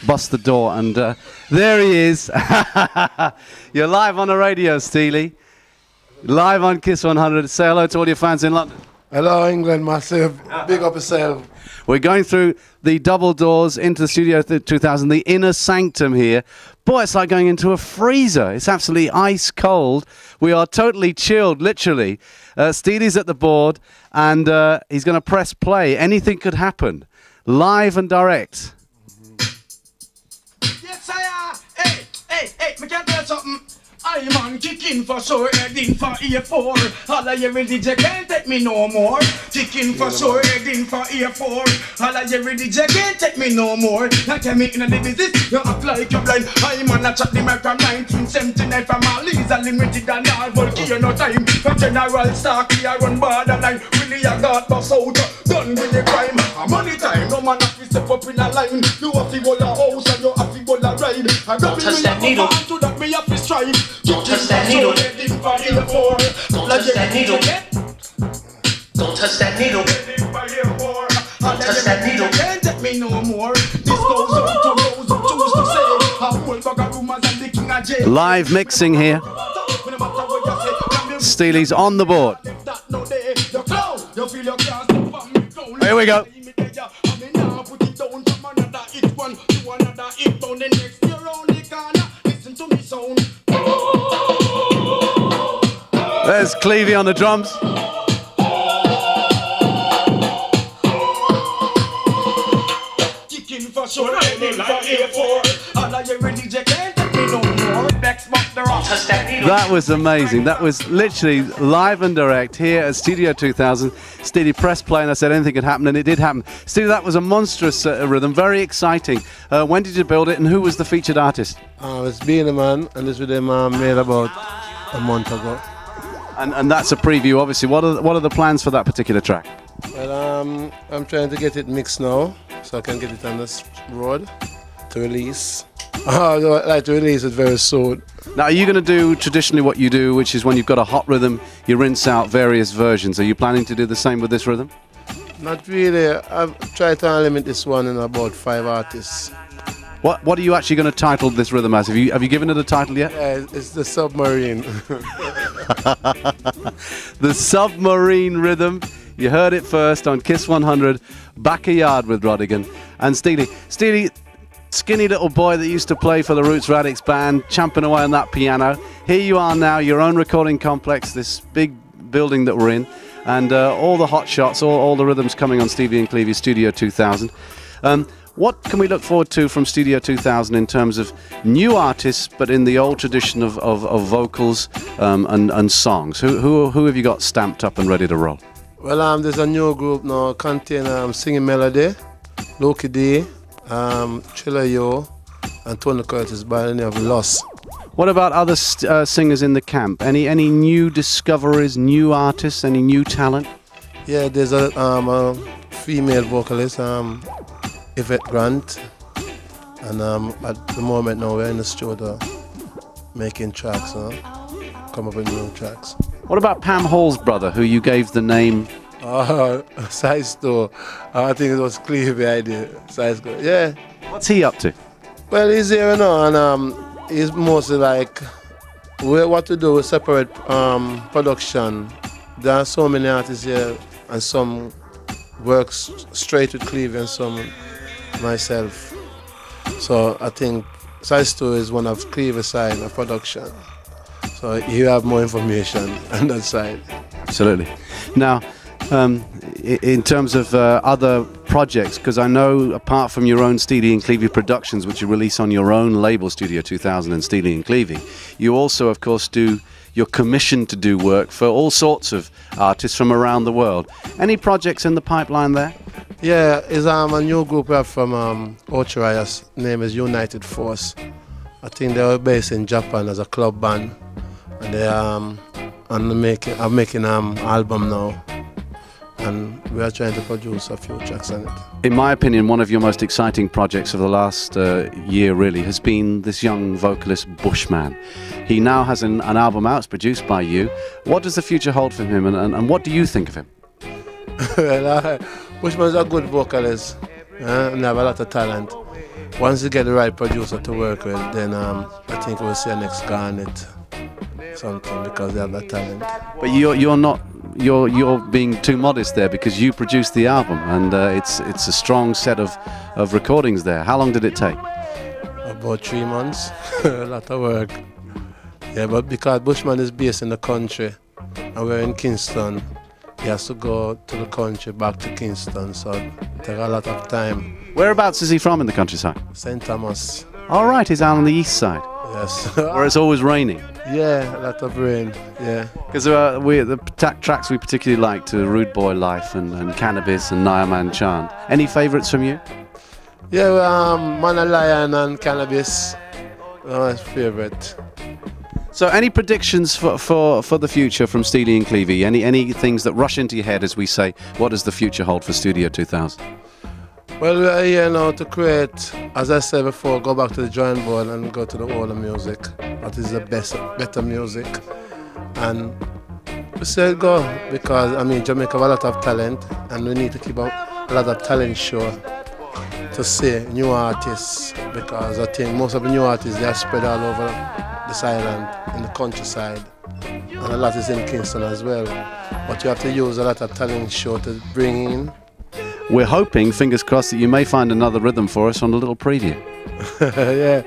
bust the door. And there he is. You're live on the radio, Steely. Live on Kiss 100. Say hello to all your fans in London. Hello, England, massive. Big up yourself. We're going through the double doors into the Studio 2000, the inner sanctum here. Boy, it's like going into a freezer. It's absolutely ice cold. We are totally chilled, literally. Steely's at the board, and he's going to press play. Anything could happen. Live and direct. Yes, I am. Hey, me can tell something. I man kicking for sure, heading for A4. All of you DJ can't take me no more. Kicking for sure, heading for A4. All of you DJ can't take me no more. Like I mean in the business, you act like you're blind. I man a chat the mic from 1979 from all these unlimited and all bulky no time. From General Starkey I run borderline. Really I got bust out, done with the crime. Money time, no man have to step up in a line. You have to hold a house and you have to hold a ride. Don't touch that needle. To that me have to strive. Don't touch that needle. Don't touch that needle. Don't touch that needle. Don't touch that needle. Can't take me no more. This goes on to those who choose to say a whole bag of rumors and the king of jail. Live mixing here. Steely's on the board. Here we go. There's Cleavy on the drums. That was amazing. That was literally live and direct here at Studio 2000. Steely pressed play and I said anything could happen, and it did happen. Steely, that was a monstrous rhythm, very exciting. When did you build it and who was the featured artist? It's Being a Man, and this video made about a month ago. And that's a preview, obviously. What are the plans for that particular track? Well, I'm trying to get it mixed now, so I can get it on this road to release. I'd like to release it very soon. Now, are you going to do traditionally what you do, which is when you've got a hot rhythm, you rinse out various versions? Are you planning to do the same with this rhythm? Not really. I've tried to limit this one in about 5 artists. What are you actually going to title this rhythm as? Have you given it a title yet? Yeah, it's the submarine. The submarine rhythm. You heard it first on Kiss 100. Backyard with Rodigan and Steely. Steely, skinny little boy that used to play for the Roots Radix band, champing away on that piano. Here you are now, your own recording complex, this big building that we're in, and all the hot shots, all the rhythms coming on Stevie and Clevie's Studio 2000. What can we look forward to from Studio 2000 in terms of new artists, but in the old tradition of vocals and songs? Who have you got stamped up and ready to roll? Well, there's a new group now, contain Singing Melody, Loki D, Chilla Yo, and Tony Curtis by the name of Loss. What about other singers in the camp? Any new discoveries, new artists, any new talent? Yeah, there's a female vocalist, Yvette Grant, and at the moment now we're in the studio making tracks, come up with new tracks. What about Pam Hall's brother, who you gave the name? Size 2. I think it was Clevie idea. Size 2. Yeah. What's he up to? Well, he's here now, and he's mostly like, what we do is separate production. There are so many artists here, and some works straight with Clevie and some myself. So I think Size 2 is one of Clevie's side of production. So you have more information on that side. Absolutely. Now, in terms of other projects, because I know apart from your own Steely and Clevie productions, which you release on your own label, Studio 2000 and Steely and Clevie, you also, of course, you're commissioned to do work for all sorts of artists from around the world. Any projects in the pipeline there? Yeah, it's a new group from Ochiraya. Name is United Force. I think they were based in Japan as a club band. And they are making an album now, and we are trying to produce a few tracks on it. In my opinion, one of your most exciting projects of the last year really has been this young vocalist Bushman. He now has an album out, it's produced by you. What does the future hold for him, and what do you think of him? Well, Bushman is a good vocalist and have a lot of talent. Once you get the right producer to work with, then I think we'll see a next Garnet. Something, because they have that talent. But you're being too modest there, because you produced the album, and it's a strong set of recordings there. How long did it take? About 3 months. A lot of work. Yeah, but because Bushman is based in the country and we're in Kingston, he has to go to the country, back to Kingston, so it takes a lot of time. Whereabouts is he from in the countryside? St. Thomas. All right, he's out on the east side. Yes. Where it's always raining. Yeah, a lot of rain, yeah. Because the tracks we particularly like to Rude Boy Life and Cannabis and Nyaman Chant. Any favourites from you? Yeah, Man a Lion and Cannabis are my favourite. So any predictions for the future from Steely and Clevie? Any things that rush into your head as we say, what does the future hold for Studio 2000? Well, we are here now to create, as I said before, go back to the drawing board and go to the older music. That is the better music. And we said go because, Jamaica have a lot of talent, and we need to keep a lot of talent show to see new artists, because I think most of the new artists, they are spread all over this island, in the countryside. And a lot is in Kingston as well. But you have to use a lot of talent show to bring in. We're hoping, fingers crossed, that you may find another rhythm for us on a little preview. Yeah.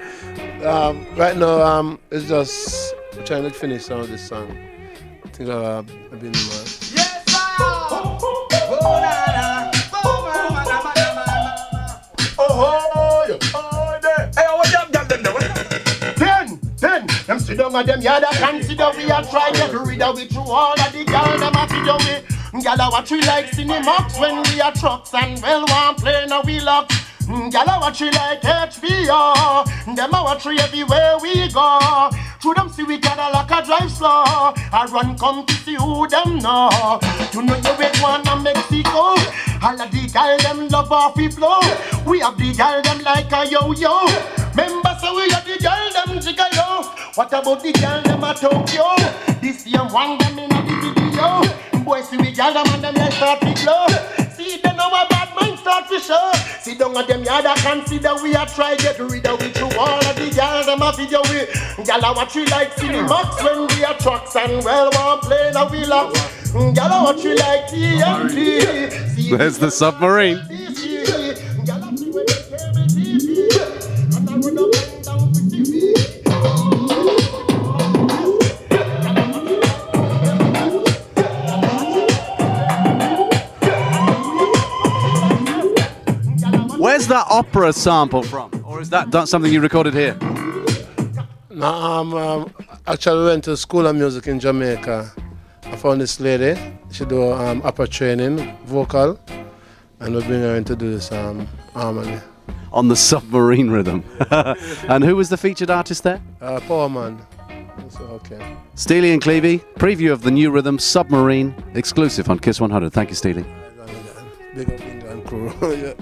Right now, it's just trying to finish some of this song. I think I've been Them sit down and them yada consider we are trying to rid of it through all of the girl them a sit down with. Gyal watch we like Cinemax when we are trucks, and well one play now we lock. Gyal watch we like HBO. Them a watch we everywhere we go. Through them see we Cadillac a drive slow. I run come to see who them know. You know you with one in Mexico. All of the gyal them love off we flow. We have the gyal them like a yo-yo. Remember say we have the gyal them jigga yo. What about the gyal them a Tokyo? This same one them in a the video. Boys see we gyal them and them like 30 glow. See them now a bad man. mind start to show. See down at them yard, I consider we are try get rid of it through all of the girls, them a video we. Girl, I watch you like Cinemax when we are trucks and well one plane a wheel up. Girl, I watch you like TNT. There's the submarine. Where's that opera sample from? Or is that something you recorded here? No, actually went to school of music in Jamaica. I found this lady. She do opera training, vocal, and we bring her in to do this harmony. On the submarine rhythm. And who was the featured artist there? Power Man. So, okay. Steely and Clevey, preview of the new rhythm, Submarine, exclusive on Kiss 100. Thank you, Steely. Big up England crew. Yeah.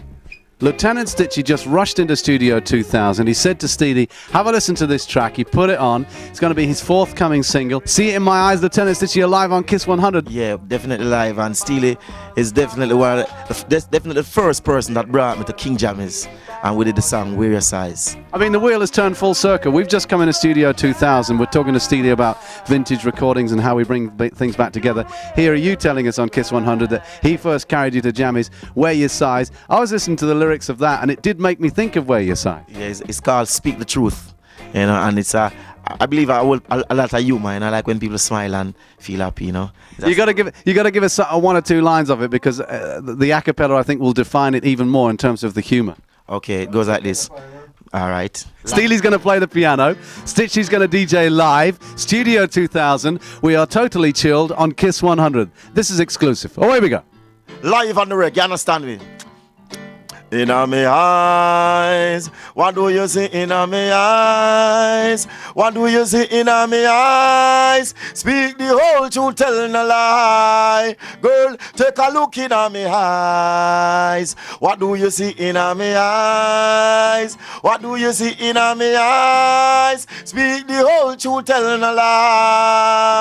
Lieutenant Stitchie just rushed into Studio 2000. He said to Steely, have a listen to this track. He put it on. It's going to be his forthcoming single. See it in my eyes, Lieutenant Stitchie, live on Kiss 100. Yeah, definitely live. And Steely is definitely definitely the first person that brought me to King Jammies. And we did the song Wear Your Size. I mean, the wheel has turned full circle. We've just come into Studio 2000. We're talking to Steely about vintage recordings and how we bring things back together. Here are you telling us on Kiss 100 that he first carried you to Jammies, Wear Your Size. I was listening to the lyrics of that, and it did make me think of Wear Your Size. Yeah, it's called Speak the Truth. You know, and it's I believe a lot of humor, and I like when people smile and feel happy, you know. You got to give us one or two lines of it, because the a cappella, I think, will define it even more in terms of the humor. Okay, it goes like this. All right. Steely's going to play the piano. Stitchie's going to DJ live. Studio 2000. We are totally chilled on Kiss 100. This is exclusive. Oh, here we go. Live on the reg, you understand me? In my eyes, what do you see in my eyes? What do you see in my eyes? Speak the whole truth, tell no lie. Girl, take a look in my eyes. What do you see in my eyes? What do you see in my eyes? Speak the whole truth, tell no lies.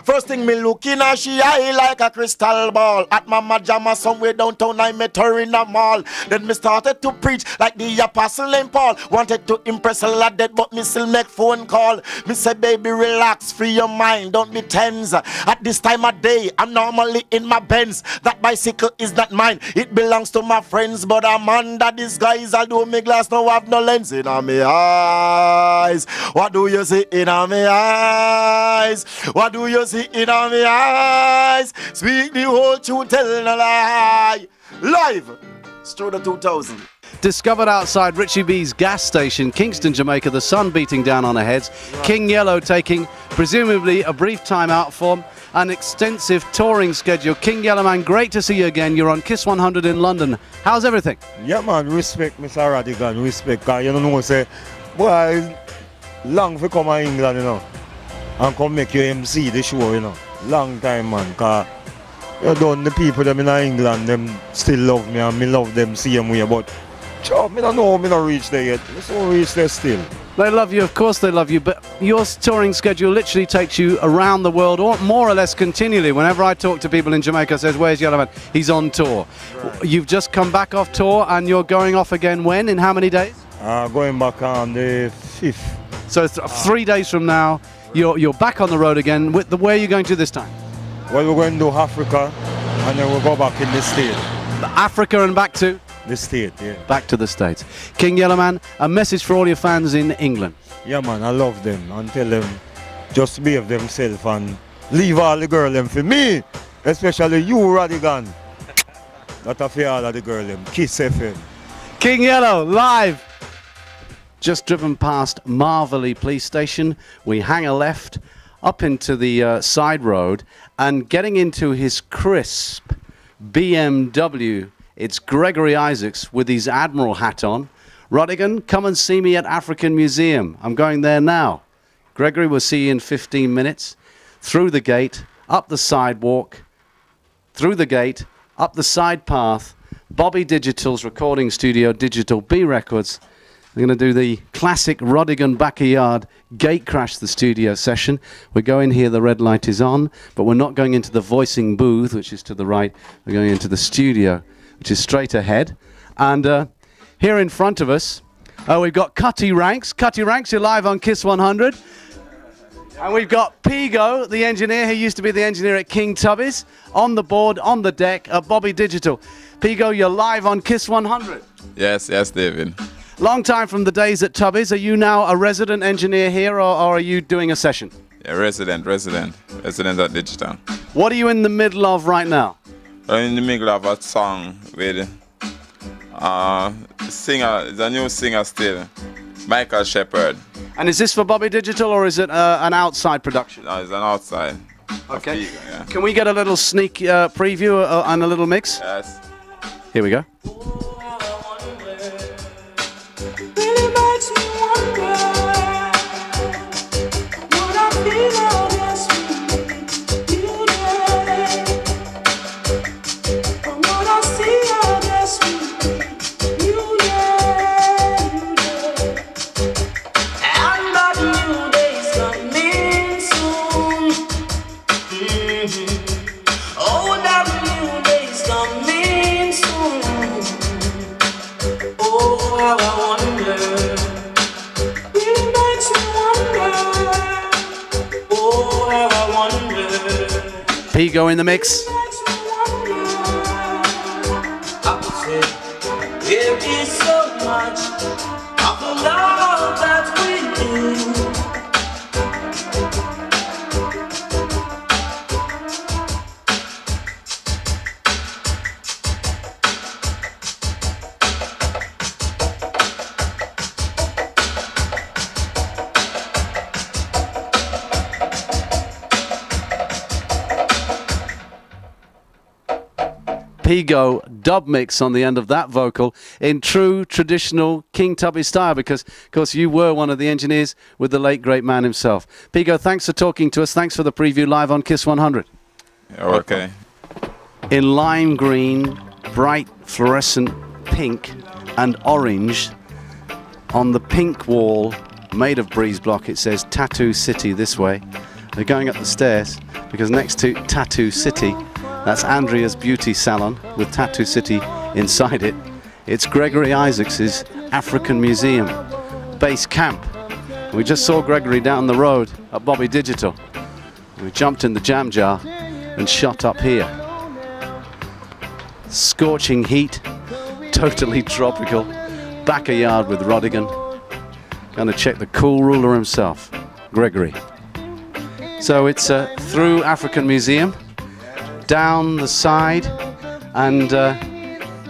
First thing me look in her, she eye like a crystal ball. At Mama Jama somewhere downtown, I met her in a mall. Then me started to preach like the apostle and Paul. Wanted to impress a lot dead, but me still make phone call. Me say, baby, relax, free your mind, don't be tense. At this time of day, I'm normally in my Benz. That bicycle is not mine, it belongs to my friends. But I'm under disguise, although me glass now have no lens. In my eyes, what do you see in my eyes? What do you see in my eyes? Speak the whole truth, tell no lie. Live, Studio 2000. Discovered outside Richie B's gas station, Kingston, Jamaica, the sun beating down on our heads. King Yellow taking presumably a brief time out for an extensive touring schedule. King Yellow, man, great to see you again. You're on Kiss 100 in London. How's everything? Yeah, man, respect, Mr. Rodigan, respect. Because you don't know, say, boy, long for come to England, you know, and come make you MC the show, you know. Long time, man, because you done the people them in England, them still love me and me love them same way, but sure, me don't know, me don't reach there yet. Me don't reach there still. They love you, of course they love you, but your touring schedule literally takes you around the world, or more or less continually. Whenever I talk to people in Jamaica, says, where's Yellowman? He's on tour. Right. You've just come back off tour and you're going off again when? In how many days? Going back on the 5th. So 3 days from now, you're back on the road again. Where are you going to this time? Well, we're going to Africa, and then we'll go back in the States. Africa and back to? The States, yeah. Back to the States. King Yellowman, a message for all your fans in England. Yeah, man, I love them, and tell them just behave themselves and leave all the girl them for me, especially you, Rodigan. That a for all of the girl them. Kiss FM. King Yellow, live. Just driven past Marvelly Police Station. We hang a left up into the side road and getting into his crisp BMW. It's Gregory Isaacs with his Admiral hat on. Rodigan, come and see me at African Museum. I'm going there now. Gregory, will see you in 15 minutes. Through the gate, up the sidewalk, through the gate, up the side path. Bobby Digital's recording studio, Digital B Records. We're going to do the classic Rodigan backyard gate crash the studio session. We go in here, the red light is on, but we're not going into the voicing booth, which is to the right. We're going into the studio. which is straight ahead. And here in front of us, we've got Cutty Ranks. Cutty Ranks, you're live on Kiss 100. And we've got Pigo, the engineer, who used to be the engineer at King Tubby's, on the board, on the deck at Bobby Digital. Pigo, you're live on Kiss 100. Yes, David. Long time from the days at Tubby's. Are you now a resident engineer here, or are you doing a session? Yeah, resident at Digital. What are you in the middle of right now? I'm in the middle of a song with singer, the new singer still, Michael Shepherd. And is this for Bobby Digital, or is it an outside production? No, it's an outside. Okay. Pigo, yeah. Can we get a little sneak preview and a little mix? Yes. Here we go. Pigo in the mix. There is so much of the love that we do. Pigo dub mix on the end of that vocal in true traditional King Tubby style, because of course you were one of the engineers with the late great man himself. Pigo, thanks for talking to us. Thanks for the preview live on Kiss 100. Okay. In lime green, bright fluorescent pink and orange, on the pink wall made of breeze block it says Tattoo City this way. They're going up the stairs because next to Tattoo City, that's Andrea's beauty salon with Tattoo City inside it. It's Gregory Isaacs' African Museum base camp. We just saw Gregory down the road at Bobby Digital. We jumped in the jam jar and shot up here. Scorching heat, totally tropical. Back a yard with Rodigan. Gonna check the cool ruler himself, Gregory. So it's through African Museum, down the side and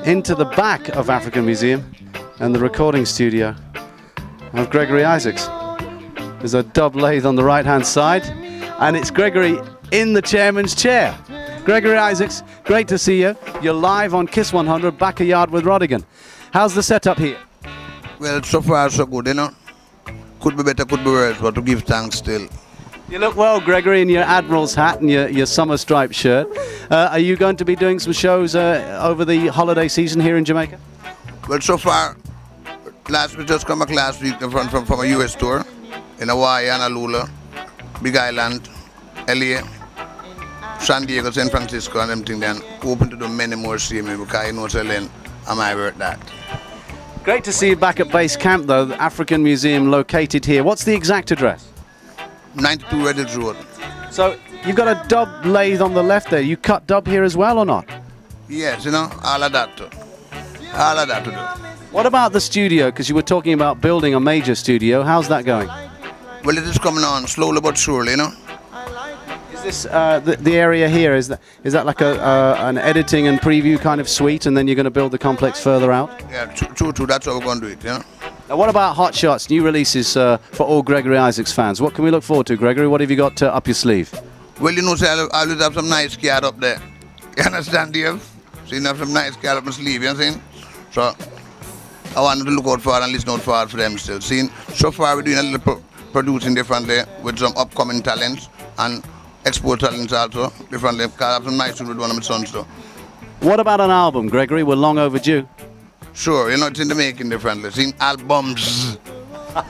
into the back of African Museum and the recording studio of Gregory Isaacs. There's a dub lathe on the right hand side and it's Gregory in the chairman's chair. Gregory Isaacs, great to see you. You're live on Kiss 100, back a yard with Rodigan. How's the setup here? Well, so far so good, you know. Could be better, could be worse, but to give thanks still. You look well, Gregory, in your Admiral's hat and your summer striped shirt. Are you going to be doing some shows over the holiday season here in Jamaica? Well, so far, we just come back last week from a US tour in Hawaii, Honolulu, Big Island, LA, San Diego, San Francisco, and everything. Then hoping to do many more CMA because you know, selling, am I worth that? Great to see you back at base camp, though, the African Museum located here. What's the exact address? 92 Redditch Road. So you've got a dub lathe on the left there. You cut dub here as well or not? Yes, you know, all of that too. All of that to do. What about the studio? Because you were talking about building a major studio. How's that going? Well, it is coming on slowly but surely, you know. Is this the area here? Is that like an editing and preview kind of suite, and then you're going to build the complex further out? Yeah, true. That's how we're going to do it, you know. Now, what about Hot Shots, new releases for all Gregory Isaacs fans? What can we look forward to, Gregory? What have you got up your sleeve? Well, you know, so I always have some nice card up there. You understand, Dave? So you have some nice card up my sleeve, you know what I'm saying? So I wanted to look out for and listen out for them still. See, so far we're doing a little producing differently with some upcoming talents and export talents also differently. Because I have some nice with one of my sons too. What about an album, Gregory? We're long overdue. Sure, you know, it's in the making differently. Seen albums.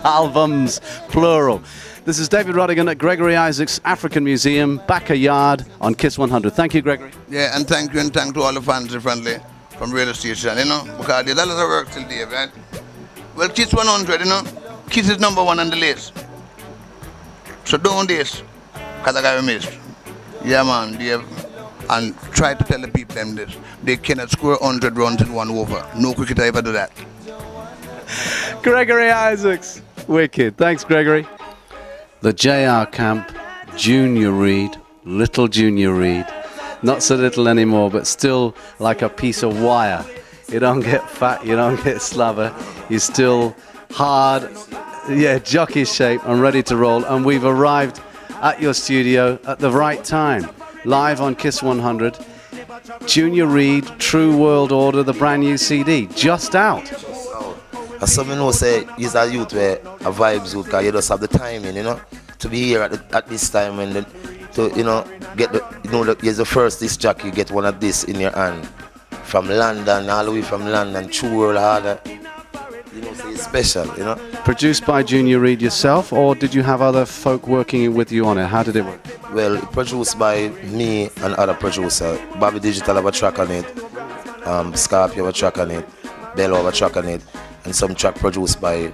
Albums, plural. This is David Rodigan at Gregory Isaacs African Museum, back a yard on Kiss 100. Thank you, Gregory. Yeah, and thank you and thank to all the fans differently from radio station, you know, because there's a lot of work till Dave, right? Well, Kiss 100, you know, Kiss is #1 on the list. So don't this, because I got missed. Yeah, man, Dave. And try to tell the people them this. They cannot score 100 runs in 1 over. No cricketer ever do that. Gregory Isaacs. Wicked. Thanks, Gregory. The JR camp, Junior Reid, little Junior Reid. Not so little anymore, but still like a piece of wire. You don't get fat, you don't get slobber. You're still hard, yeah, jockey shape and ready to roll. And we've arrived at your studio at the right time. Live on Kiss 100. Junior Reid, True World Order, the brand new CD, just out. As someone know say he's a youth where a vibes youth, because you just have the timing, you know, to be here at this time and to, you know, get the, you know, you're the first disc jockey, you get one of this in your hand. From London, all the way from London, True World Order. You know, so it's special, you know. Produced by Junior Reid yourself, or did you have other folk working with you on it? How did it work? Well, produced by me and other producer. Bobby Digital have a track on it, Scorpio have a track on it, Bello have a track on it, and some track produced by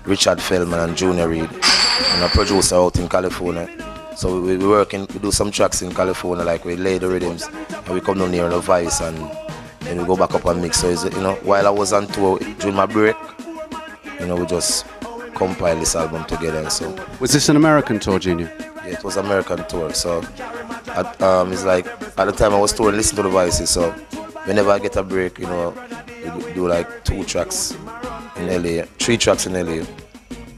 Richard Feldman and Junior Reid, and a producer out in California. So we do some tracks in California, like we lay the rhythms, and we come down here on the Vice, and then we go back up and mix. So, you know, while I was on tour during my break, you know, we just compile this album together. And so. Was this an American tour, Junior? Yeah, it was an American tour. So, it's like at the time I was touring, listen to the Voices. So, whenever I get a break, you know, we do like 2 tracks in LA, 3 tracks in LA,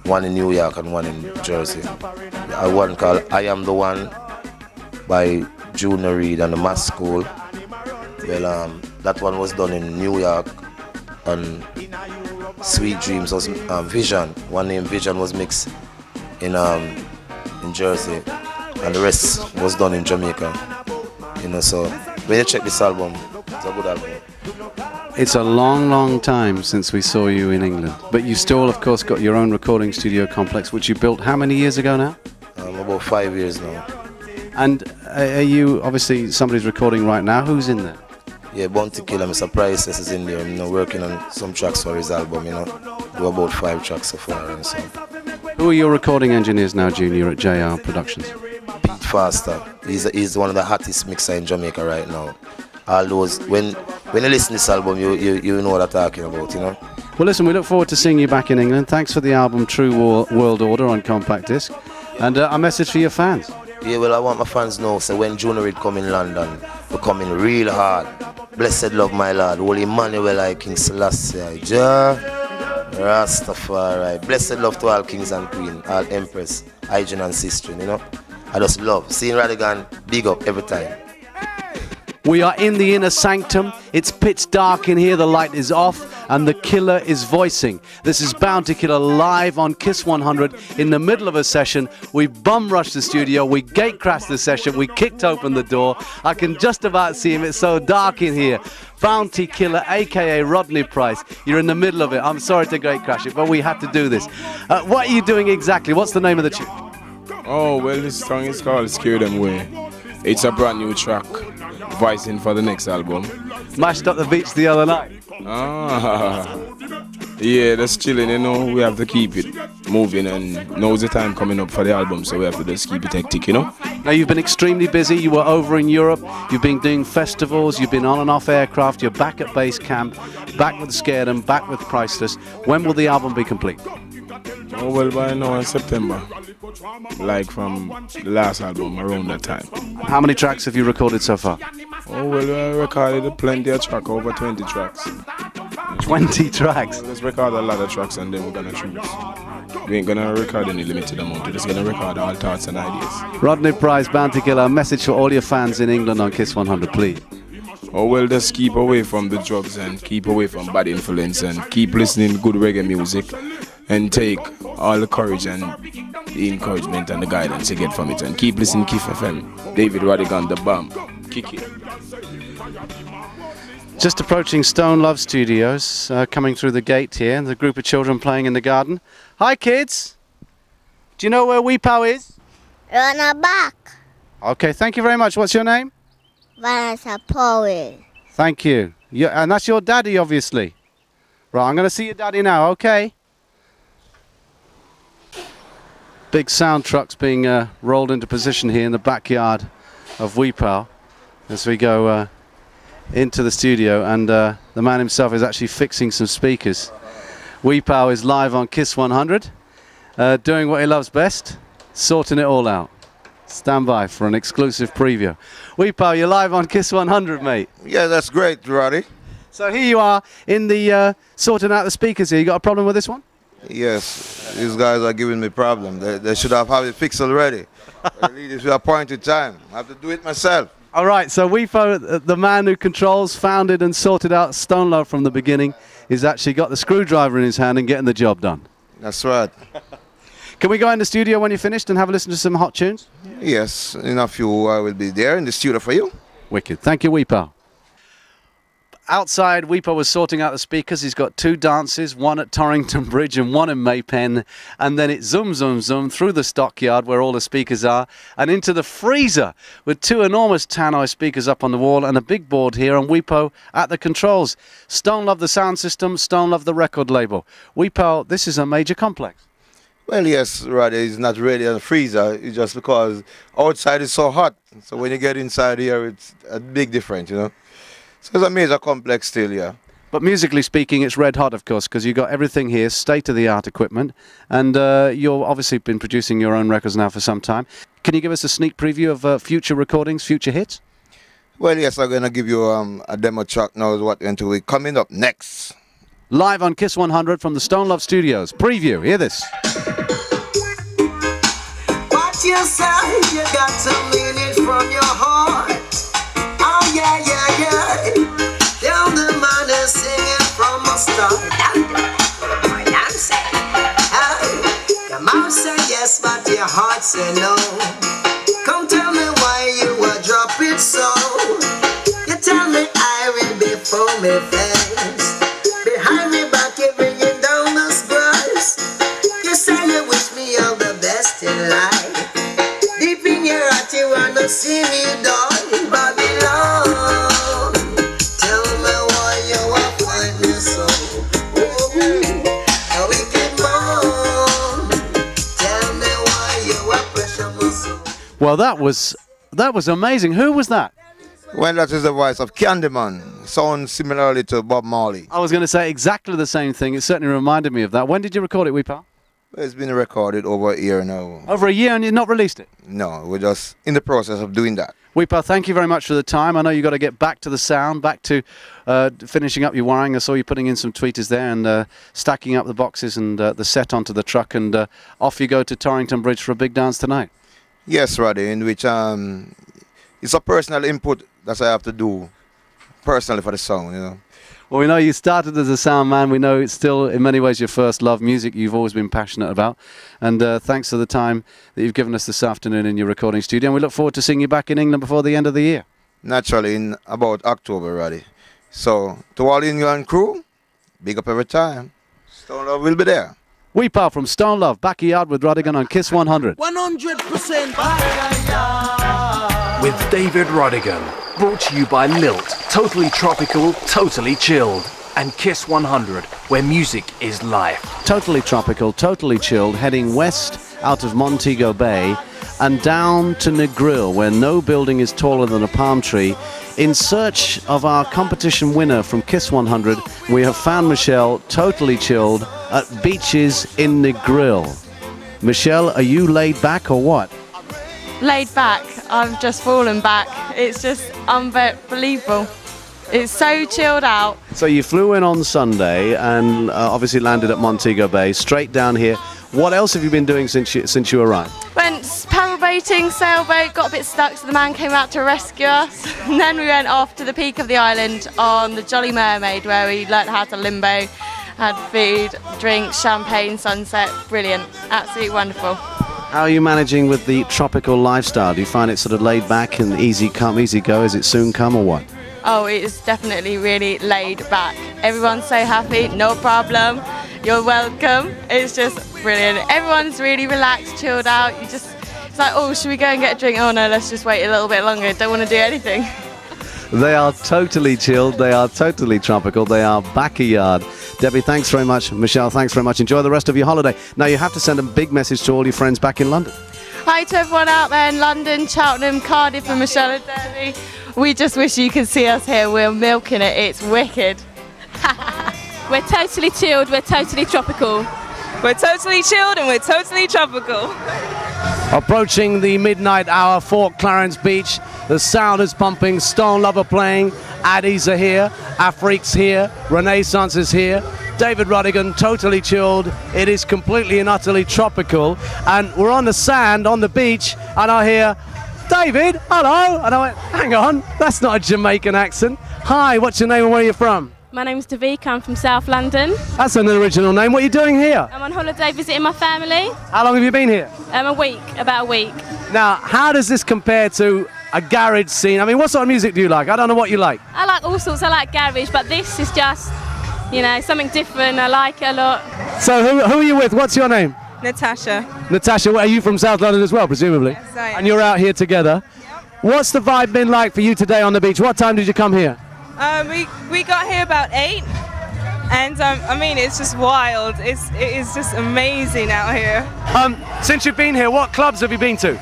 1 in New York and 1 in Jersey. One called I Am the One by Junior Reid and the Mass School. Well, that one was done in New York, and Sweet Dreams was Vision. One named Vision was mixed in Jersey, and the rest was done in Jamaica. You know, so when you check this album, it's a good album. It's a long, long time since we saw you in England, but you still, of course, got your own recording studio complex, which you built how many years ago now? About 5 years now. And are you, obviously, somebody's recording right now. Who's in there? Yeah, Bounty Killer, Mr. Priceless is in there, you know, working on some tracks for his album, you know. Do about 5 tracks so far and so. Who are your recording engineers now, Junior, at JR Productions? Pete Faster. He's one of the hottest mixer in Jamaica right now. All those, when you listen to this album, you know what I'm talking about, you know. Well, listen, we look forward to seeing you back in England. Thanks for the album True World Order on compact disc. And a message for your fans. Yeah, well, I want my fans to know, so when Junior Reid come in London, we're coming real hard. Blessed love, my Lord. Holy Emmanuel, I King Selassie, Jah, Rastafari. Blessed love to all kings and queens, all empress, hygiene and sister, you know. I just love seeing Rodigan, big up every time. We are in the inner sanctum. It's pitch dark in here, the light is off, and the killer is voicing. This is Bounty Killer live on Kiss 100 in the middle of a session. We bum rushed the studio, we gate crashed the session, we kicked open the door. I can just about see him, it's so dark in here. Bounty Killer, aka Rodney Price. You're in the middle of it. I'm sorry to gate crash it, but we had to do this. What are you doing exactly? What's the name of the tune? Oh, well, this song is called Scare Them Away. It's a brand new track, voicing for the next album. Mashed up the beach the other night. Yeah, that's chilling, you know. We have to keep it moving, and now's the time coming up for the album, so we have to just keep it hectic, you know. Now, you've been extremely busy. You were over in Europe, you've been doing festivals, you've been on and off aircraft, you're back at base camp, back with Scared 'Em, back with Priceless. When will the album be complete? Oh, well, by now in September, like from the last album, around that time. How many tracks have you recorded so far? Oh, well, I recorded plenty of tracks, over 20 tracks. 20 tracks? Let's record a lot of tracks and then we're gonna choose. We ain't gonna record any limited amount, we're just gonna record all thoughts and ideas. Rodney Price, Bounty Killer, a message for all your fans in England on Kiss 100, please. Oh, well, just keep away from the drugs and keep away from bad influence and keep listening to good reggae music and take all the courage and the encouragement and the guidance you get from it and keep listening to KIF FM. David Rodigan, the bomb. Kick it. Just approaching Stone Love Studios, coming through the gate here, and the group of children playing in the garden. Hi, kids. Do you know where Weepow is? On the back. Okay, thank you very much. What's your name? Vanessa Powell. Thank you. And that's your daddy, obviously. Right, I'm going to see your daddy now, okay? Big sound trucks being rolled into position here in the backyard of Weepow as we go into the studio, and the man himself is actually fixing some speakers. Weepow is live on Kiss 100, doing what he loves best, sorting it all out. Stand by for an exclusive preview. Weepow, you're live on Kiss 100, mate. Yeah, that's great, Roddy. So here you are in the sorting out the speakers here. You got a problem with this one? Yes, these guys are giving me problem. They should have it fixed already. It's the appointed time. I have to do it myself. All right, so Weepow, the man who controls, founded and sorted out Stone Love from the beginning, is actually got the screwdriver in his hand and getting the job done. That's right. Can we go in the studio when you're finished and have a listen to some hot tunes? Yes, in a few I will be there in the studio for you. Wicked. Thank you, Weepow. Outside, Weepow was sorting out the speakers. He's got 2 dances, one at Torrington Bridge and one in Maypen. And then it zoom, zoom, zoom through the stockyard where all the speakers are and into the freezer with 2 enormous tannoy speakers up on the wall and a big board here, and Weepow at the controls. Stone Love the sound system, Stone Love the record label. Weepow, this is a major complex. Well, yes, Roddy, it's not really a freezer. It's just because outside is so hot. So when you get inside here, it's a big difference, you know. So it's a major complex still, yeah. But musically speaking, it's red hot, of course, because you've got everything here, state-of-the-art equipment, and you've obviously been producing your own records now for some time. Can you give us a sneak preview of future recordings, future hits? Well, yes, I'm going to give you a demo track now is what going to be coming up next. Live on Kiss 100 from the Stone Love Studios. Preview, hear this. What you say, you got to mean it from your heart. Oh yeah, yeah, yeah. Tell the man is singing from the start. I'm saying, your mouth say yes, but your heart say no. Come tell me why you would drop it so. You tell me I will be for me face. Behind me back, you bringing down the scars. You say you wish me all the best in life. Deep in your heart, you wanna see me die, Babylon. Tell me why you are finding so. A wicked man. Tell me why you are pressure my soul. Well, that was amazing. Who was that? Well, that is the voice of Candyman. Sounds similarly to Bob Marley. I was going to say exactly the same thing. It certainly reminded me of that. When did you record it, Weepow? It's been recorded over a year now. Over a year, and you've not released it? No, we're just in the process of doing that. Weepow, thank you very much for the time. I know you've got to get back to the sound, back to finishing up your wiring. I saw you putting in some tweeters there and stacking up the boxes and the set onto the truck, and off you go to Torrington Bridge for a big dance tonight. Yes, Roddy, in which it's a personal input that I have to do personally for the song, you know. Well, we know you started as a sound man. We know it's still, in many ways, your first love. Music you've always been passionate about. And thanks for the time that you've given us this afternoon in your recording studio. And we look forward to seeing you back in England before the end of the year. Naturally, in about October, Roddy. So, to all England crew, big up every time. Stone Love will be there. Weepow from Stone Love, Backyard with Rodigan on Kiss 100. 100% with David Rodigan. Brought to you by Lilt, totally tropical, totally chilled. And Kiss 100, where music is life. Totally tropical, totally chilled, heading west out of Montego Bay and down to Negril, where no building is taller than a palm tree. In search of our competition winner from Kiss 100, we have found Michelle totally chilled at beaches in Negril. Michelle, are you laid back or what? Laid back. I've just fallen back. It's just unbelievable. It's so chilled out. So you flew in on Sunday and obviously landed at Montego Bay, straight down here. What else have you been doing since you arrived? Went paddle boating, sailboat, got a bit stuck, so the man came out to rescue us. And then we went off to the peak of the island on the Jolly Mermaid, where we learnt how to limbo, had food, drinks, champagne, sunset. Brilliant. Absolutely wonderful. How are you managing with the tropical lifestyle? Do you find it sort of laid back and easy come, easy go? Is it soon come or what? Oh, it is definitely really laid back. Everyone's so happy, no problem. You're welcome. It's just brilliant. Everyone's really relaxed, chilled out. It's like, oh, should we go and get a drink? Oh no, let's just wait a little bit longer. Don't want to do anything. They are totally chilled. They are totally tropical. They are backyard. Debbie, thanks very much. Michelle, thanks very much. Enjoy the rest of your holiday. Now, you have to send a big message to all your friends back in London. Hi to everyone out there in London, Cheltenham, Cardiff and Michelle and Debbie. We just wish you could see us here. We're milking it. It's wicked. We're totally chilled. We're totally tropical. We're totally chilled and we're totally tropical. Approaching the midnight hour, Fort Clarence Beach. The sound is pumping, Stone Lover playing, Addies are here, Afrique's here, Renaissance is here. David Rodigan, totally chilled. It is completely and utterly tropical. And we're on the sand, on the beach, and I hear, David, hello. And I went, hang on, that's not a Jamaican accent. Hi, what's your name and where are you from? My name's Davika, I'm from South London. That's an original name. What are you doing here? I'm on holiday visiting my family. How long have you been here? A week, about a week. Now, how does this compare to a garage scene? I mean, what sort of music do you like? I don't know what you like. I like all sorts, I like garage, but this is just, you know, something different. I like it a lot. So who are you with? What's your name? Natasha. Natasha, are you from South London as well, presumably? Yes, I am. And you're out here together. Yep. What's the vibe been like for you today on the beach? What time did you come here? We got here about 8. And I mean, it's just wild. It is just amazing out here. Since you've been here, what clubs have you been to?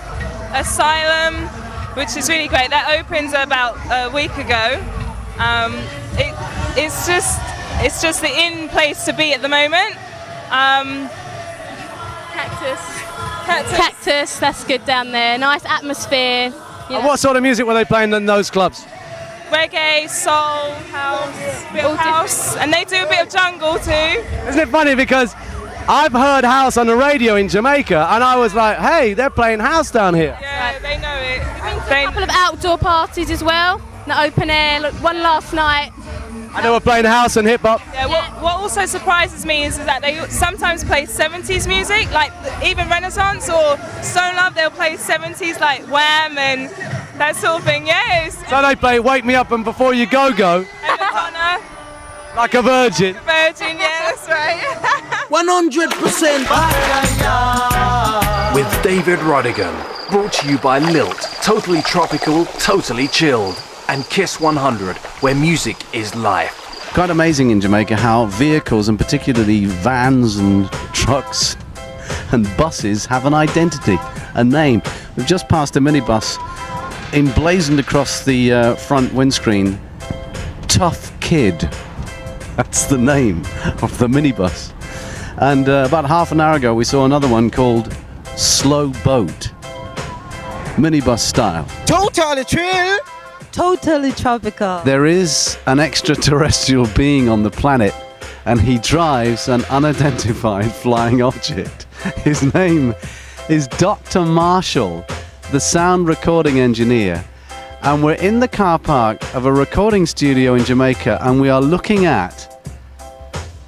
Asylum, which is really great. That opened about a week ago. It's just the in place to be at the moment. Cactus, that's good down there. Nice atmosphere. And what sort of music were they playing in those clubs? Reggae, soul, house, bit of house, and they do a bit of jungle too. Isn't it funny, because I've heard house on the radio in Jamaica and I was like, hey, they're playing house down here. Yeah, they know it. A couple of outdoor parties as well, the open air, one last night. And they were playing house and hip hop. Yeah, what also surprises me is that they sometimes play 70s music, like even Renaissance or Stone Love, they'll play 70s like Wham and that sort of thing, yes. So they play Wake Me Up and Before You Go Go. Like a virgin. Virgin, yeah, that's right. 100% with David Rodigan. Brought to you by Lilt. Totally tropical, totally chilled. And Kiss 100, where music is life. Quite amazing in Jamaica how vehicles, and particularly vans and trucks and buses, have an identity, a name. We've just passed a minibus emblazoned across the front windscreen, Tough Kid. That's the name of the minibus. And about half an hour ago we saw another one called Slow Boat, minibus style. Totally chill. Totally tropical. There is an extraterrestrial being on the planet and he drives an unidentified flying object. His name is Dr. Marshall, the sound recording engineer. And we're in the car park of a recording studio in Jamaica and we are looking at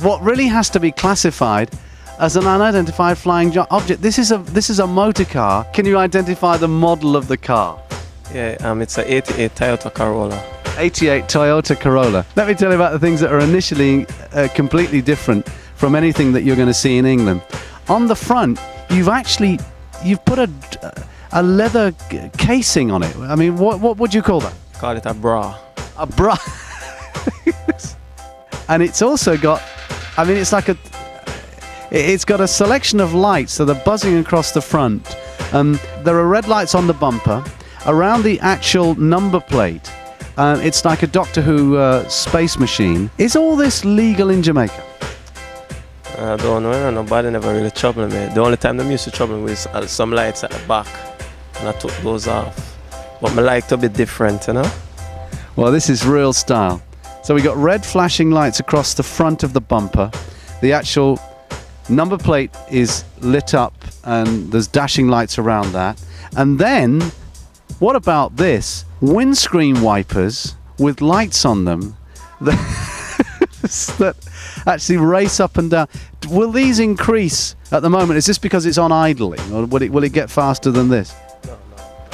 what really has to be classified as an unidentified flying object. This is a motor car. Can you identify the model of the car? Yeah, it's an 88 Toyota Corolla. 88 Toyota Corolla. Let me tell you about the things that are initially completely different from anything that you're going to see in England. On the front, you've put a leather casing on it. I mean, what would you call that? Call it a bra. A bra. And it's also got, I mean, it's got a selection of lights that are buzzing across the front. There are red lights on the bumper. Around the actual number plate, it's like a Doctor Who space machine. Is all this legal in Jamaica? I don't know, nobody never really troubled me. The only time they used to trouble me was some lights at the back, and I took those off. But I like to be different, you know? Well, this is real style. So we got red flashing lights across the front of the bumper. The actual number plate is lit up, and there's dashing lights around that. And then, what about this? Windscreen wipers with lights on them that actually race up and down. Will these increase at the moment? Is this because it's on idling, or will it get faster than this? No.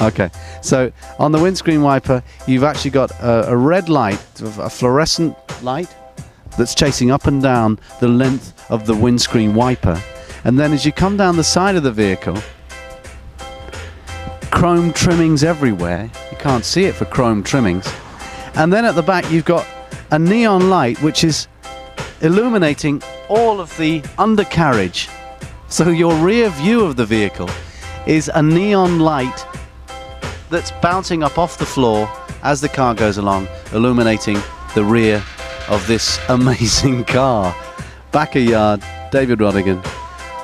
Okay, so on the windscreen wiper, you've actually got a red light, a fluorescent light that's chasing up and down the length of the windscreen wiper. And then as you come down the side of the vehicle, chrome trimmings everywhere. You can't see it for chrome trimmings. And then at the back you've got a neon light which is illuminating all of the undercarriage. So your rear view of the vehicle is a neon light that's bouncing up off the floor as the car goes along, illuminating the rear of this amazing car. Backyard, David Rodigan,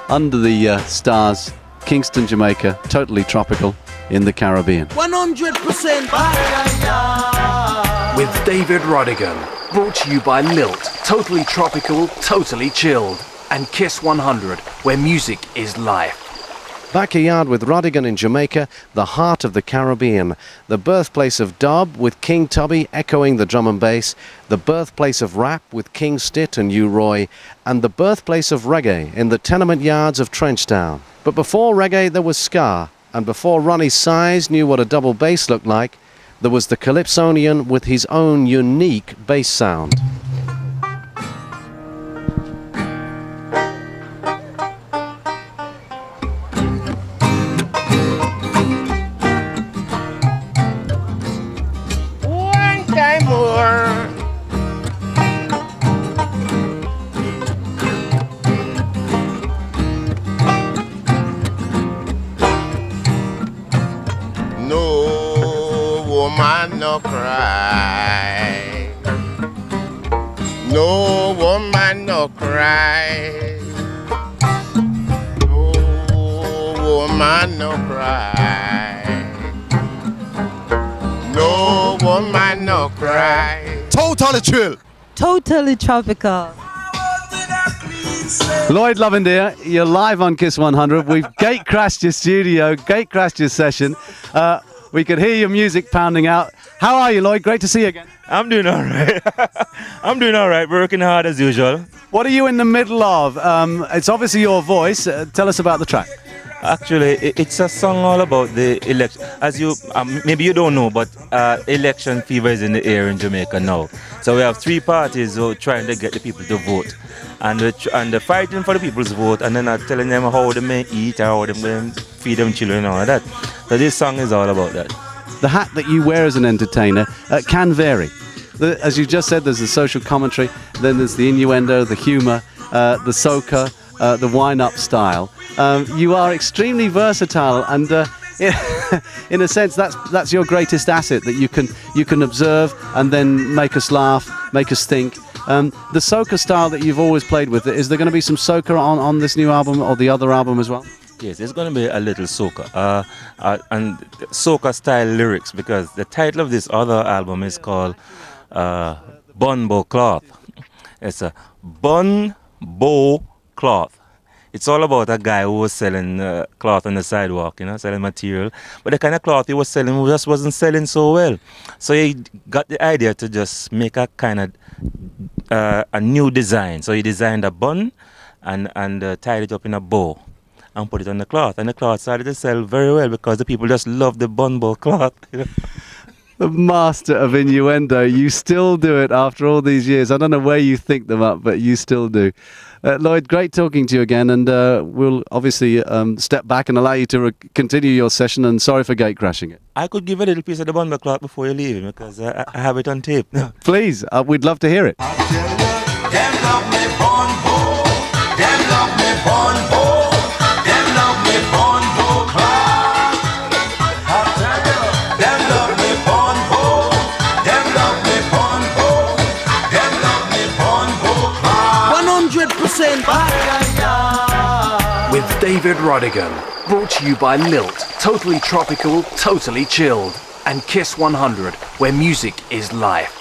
under the stars, Kingston, Jamaica, totally tropical in the Caribbean. 100% with David Rodigan. Brought to you by Lilt, totally tropical, totally chilled. And Kiss 100, where music is life. Backyard with Rodigan in Jamaica, the heart of the Caribbean. The birthplace of dub with King Tubby echoing the drum and bass. The birthplace of rap with King Stitt and U Roy. And the birthplace of reggae in the tenement yards of Trenchtown. But before reggae there was ska. And before Ronnie Size knew what a double bass looked like, there was the Calypsonian with his own unique bass sound. No cry, no woman no cry, no woman no cry, no woman no cry. Totally chill. Totally tropical. Lloyd Lovendeer, you're live on Kiss 100. We've gate crashed your studio, gate crashed your session. We could hear your music pounding out. How are you, Lloyd? Great to see you again. I'm doing all right. I'm doing all right, working hard as usual. What are you in the middle of? It's obviously your voice. Tell us about the track. Actually, it's a song all about the election. As you, maybe you don't know, but election fever is in the air in Jamaica now. So we have three parties who are trying to get the people to vote. And they're fighting for the people's vote, and then are telling them how they may eat, how they may feed them children and all of that. So this song is all about that. The hat that you wear as an entertainer can vary. As you just said, there's the social commentary, then there's the innuendo, the humour, the soca, the wind-up style. You are extremely versatile, and in a sense, that's your greatest asset, that you can observe and then make us laugh, make us think. The soca style that you've always played with, is there going to be some soca on this new album or the other album as well? Yes, there's going to be a little soca and soca style lyrics, because the title of this other album is called Bun-Bow Cloth. It's a bun-bow cloth. It's all about a guy who was selling cloth on the sidewalk, you know, selling material. But the kind of cloth he was selling just wasn't selling so well. So he got the idea to just make a kind of a new design. So he designed a bun and tied it up in a bow and put it on the cloth. And the cloth started to sell very well because the people just loved the bun-bow cloth. You know? The master of innuendo. You still do it after all these years. I don't know where you think them up, but you still do. Lloyd, great talking to you again, and we'll obviously step back and allow you to continue your session, and sorry for gate crashing it. I could give a little piece of the bun-bow cloth before you leave, because I have it on tape. Please, we'd love to hear it. With David Rodigan, brought to you by Lilt, totally tropical, totally chilled. And Kiss 100, where music is life.